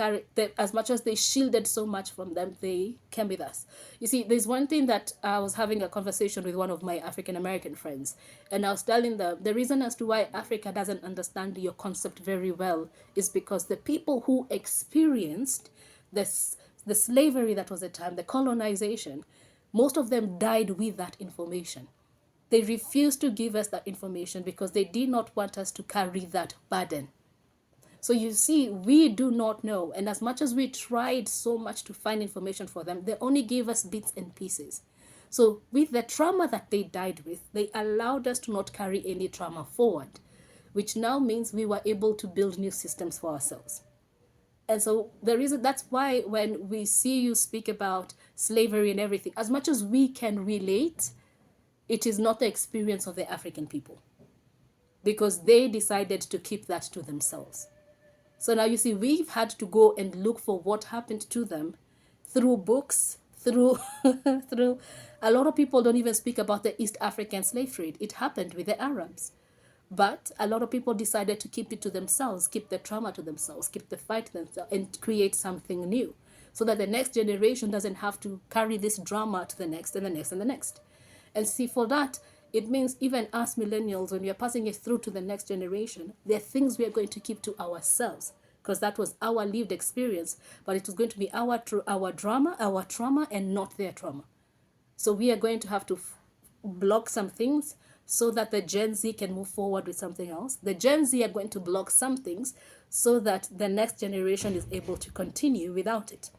as much as they shielded so much from them, they came with us. You see, there's one thing that I was having a conversation with one of my African American friends, and I was telling them the reason as to why Africa doesn't understand your concept very well is because the people who experienced this, the slavery that was at the time, the colonization, most of them died with that information. They refused to give us that information because they did not want us to carry that burden. So you see, we do not know. And as much as we tried so much to find information for them, they only gave us bits and pieces. So with the trauma that they died with, they allowed us to not carry any trauma forward, which now means we were able to build new systems for ourselves. And so that's why when we see you speak about slavery and everything, as much as we can relate, it is not the experience of the African people because they decided to keep that to themselves. So now you see, we've had to go and look for what happened to them through books, through a lot of people don't even speak about the East African slave trade. It happened with the Arabs. But a lot of people decided to keep it to themselves, keep the trauma to themselves, keep the fight to themselves, and create something new so that the next generation doesn't have to carry this drama to the next and the next and the next. And see, for that, it means even us millennials, when we are passing it through to the next generation, there are things we are going to keep to ourselves because that was our lived experience, but it was going to be our drama, our trauma, and not their trauma. So we are going to have to block some things so that the Gen Z can move forward with something else. The Gen Z are going to block some things so that the next generation is able to continue without it.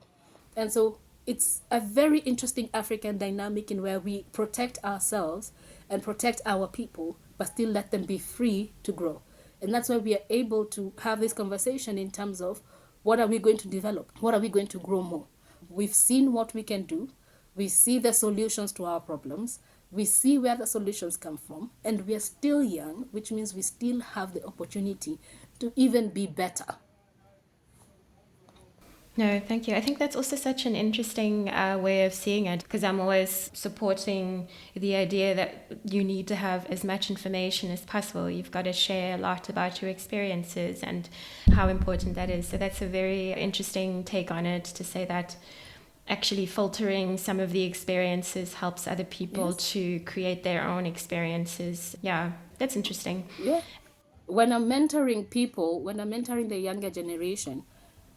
And so it's a very interesting African dynamic in where we protect ourselves and protect our people, but still let them be free to grow. And that's why we are able to have this conversation in terms of what are we going to develop? What are we going to grow more? We've seen what we can do. We see the solutions to our problems. We see where the solutions come from. And we are still young, which means we still have the opportunity to even be better. No, thank you. I think that's also such an interesting way of seeing it because I'm always supporting the idea that you need to have as much information as possible. You've got to share a lot about your experiences and how important that is. So that's a very interesting take on it to say that actually filtering some of the experiences helps other people to create their own experiences. Yeah, that's interesting. Yeah. When I'm mentoring people, when I'm mentoring the younger generation,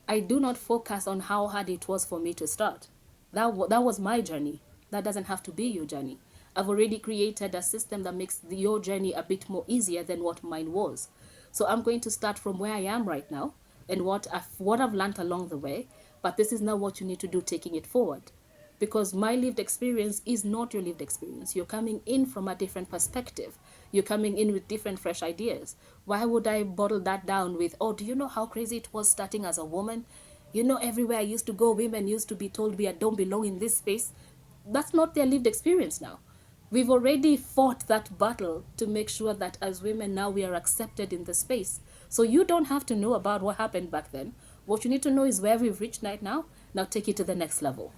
I do not focus on how hard it was for me to start. That was my journey. That doesn't have to be your journey. I've already created a system that makes your journey a bit more easier than what mine was. So I'm going to start from where I am right now and what I've learned along the way. But this is now what you need to do, taking it forward. Because my lived experience is not your lived experience. You're coming in from a different perspective. You're coming in with different, fresh ideas. Why would I bottle that down with, oh, do you know how crazy it was starting as a woman? You know, everywhere I used to go, women used to be told we don't belong in this space. That's not their lived experience now. We've already fought that battle to make sure that as women now we are accepted in the space. So you don't have to know about what happened back then. What you need to know is where we've reached right now. Now take it to the next level.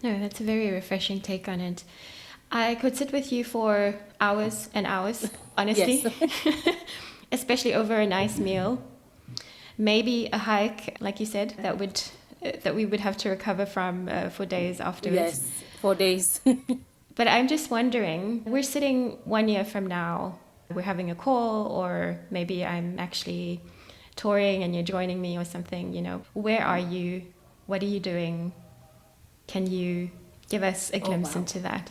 No, that's a very refreshing take on it. I could sit with you for hours and hours, honestly, especially over a nice meal. Maybe a hike, like you said, that we would have to recover from for days afterwards. Yes, 4 days. But I'm just wondering, we're sitting 1 year from now, we're having a call, or maybe I'm actually touring and you're joining me or something, you know. Where are you? What are you doing? Can you give us a glimpse into that?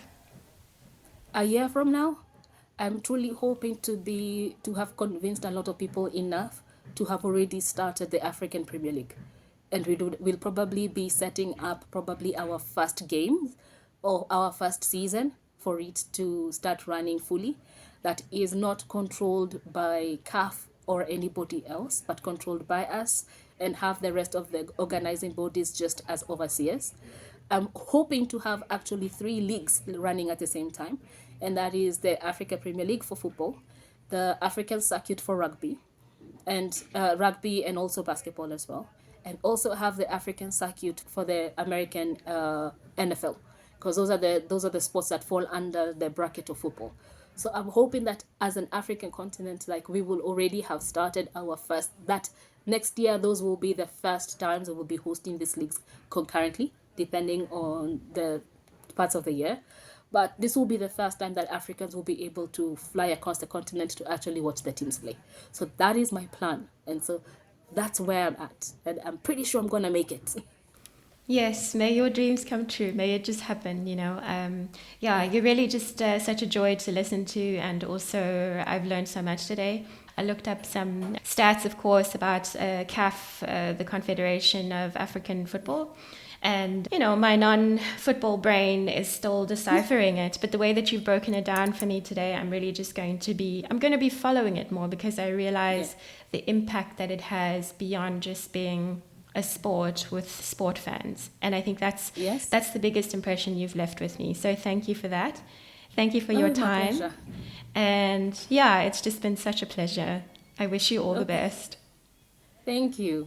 A year from now, I'm truly hoping to have convinced a lot of people enough to have already started the African Premier League. And we'll probably be setting up probably our first game or our first season for it to start running fully. That is not controlled by CAF or anybody else, but controlled by us, and have the rest of the organizing bodies just as overseers. I'm hoping to have actually 3 leagues running at the same time, and that is the Africa Premier League for football, the African Circuit for rugby, and rugby and also basketball as well, and also have the African Circuit for the American NFL, because those are the sports that fall under the bracket of football. So I'm hoping that as an African continent, like, we will already have started our first, that next year those will be the first times we will be hosting these leagues concurrently, depending on the parts of the year. But this will be the first time that Africans will be able to fly across the continent to actually watch the teams play. So that is my plan. And so that's where I'm at. And I'm pretty sure I'm going to make it. Yes, may your dreams come true. May it just happen, you know. Yeah, you're really just such a joy to listen to. And also, I've learned so much today. I looked up some stats, of course, about CAF, the Confederation of African Football. And, you know, my non-football brain is still deciphering it. But the way that you've broken it down for me today, I'm really just going to be following it more, because I realize the impact that it has beyond just being a sport with sport fans. And I think that's the biggest impression you've left with me. So thank you for that. Thank you for your time. My pleasure. And yeah, it's just been such a pleasure. I wish you all the best. Thank you.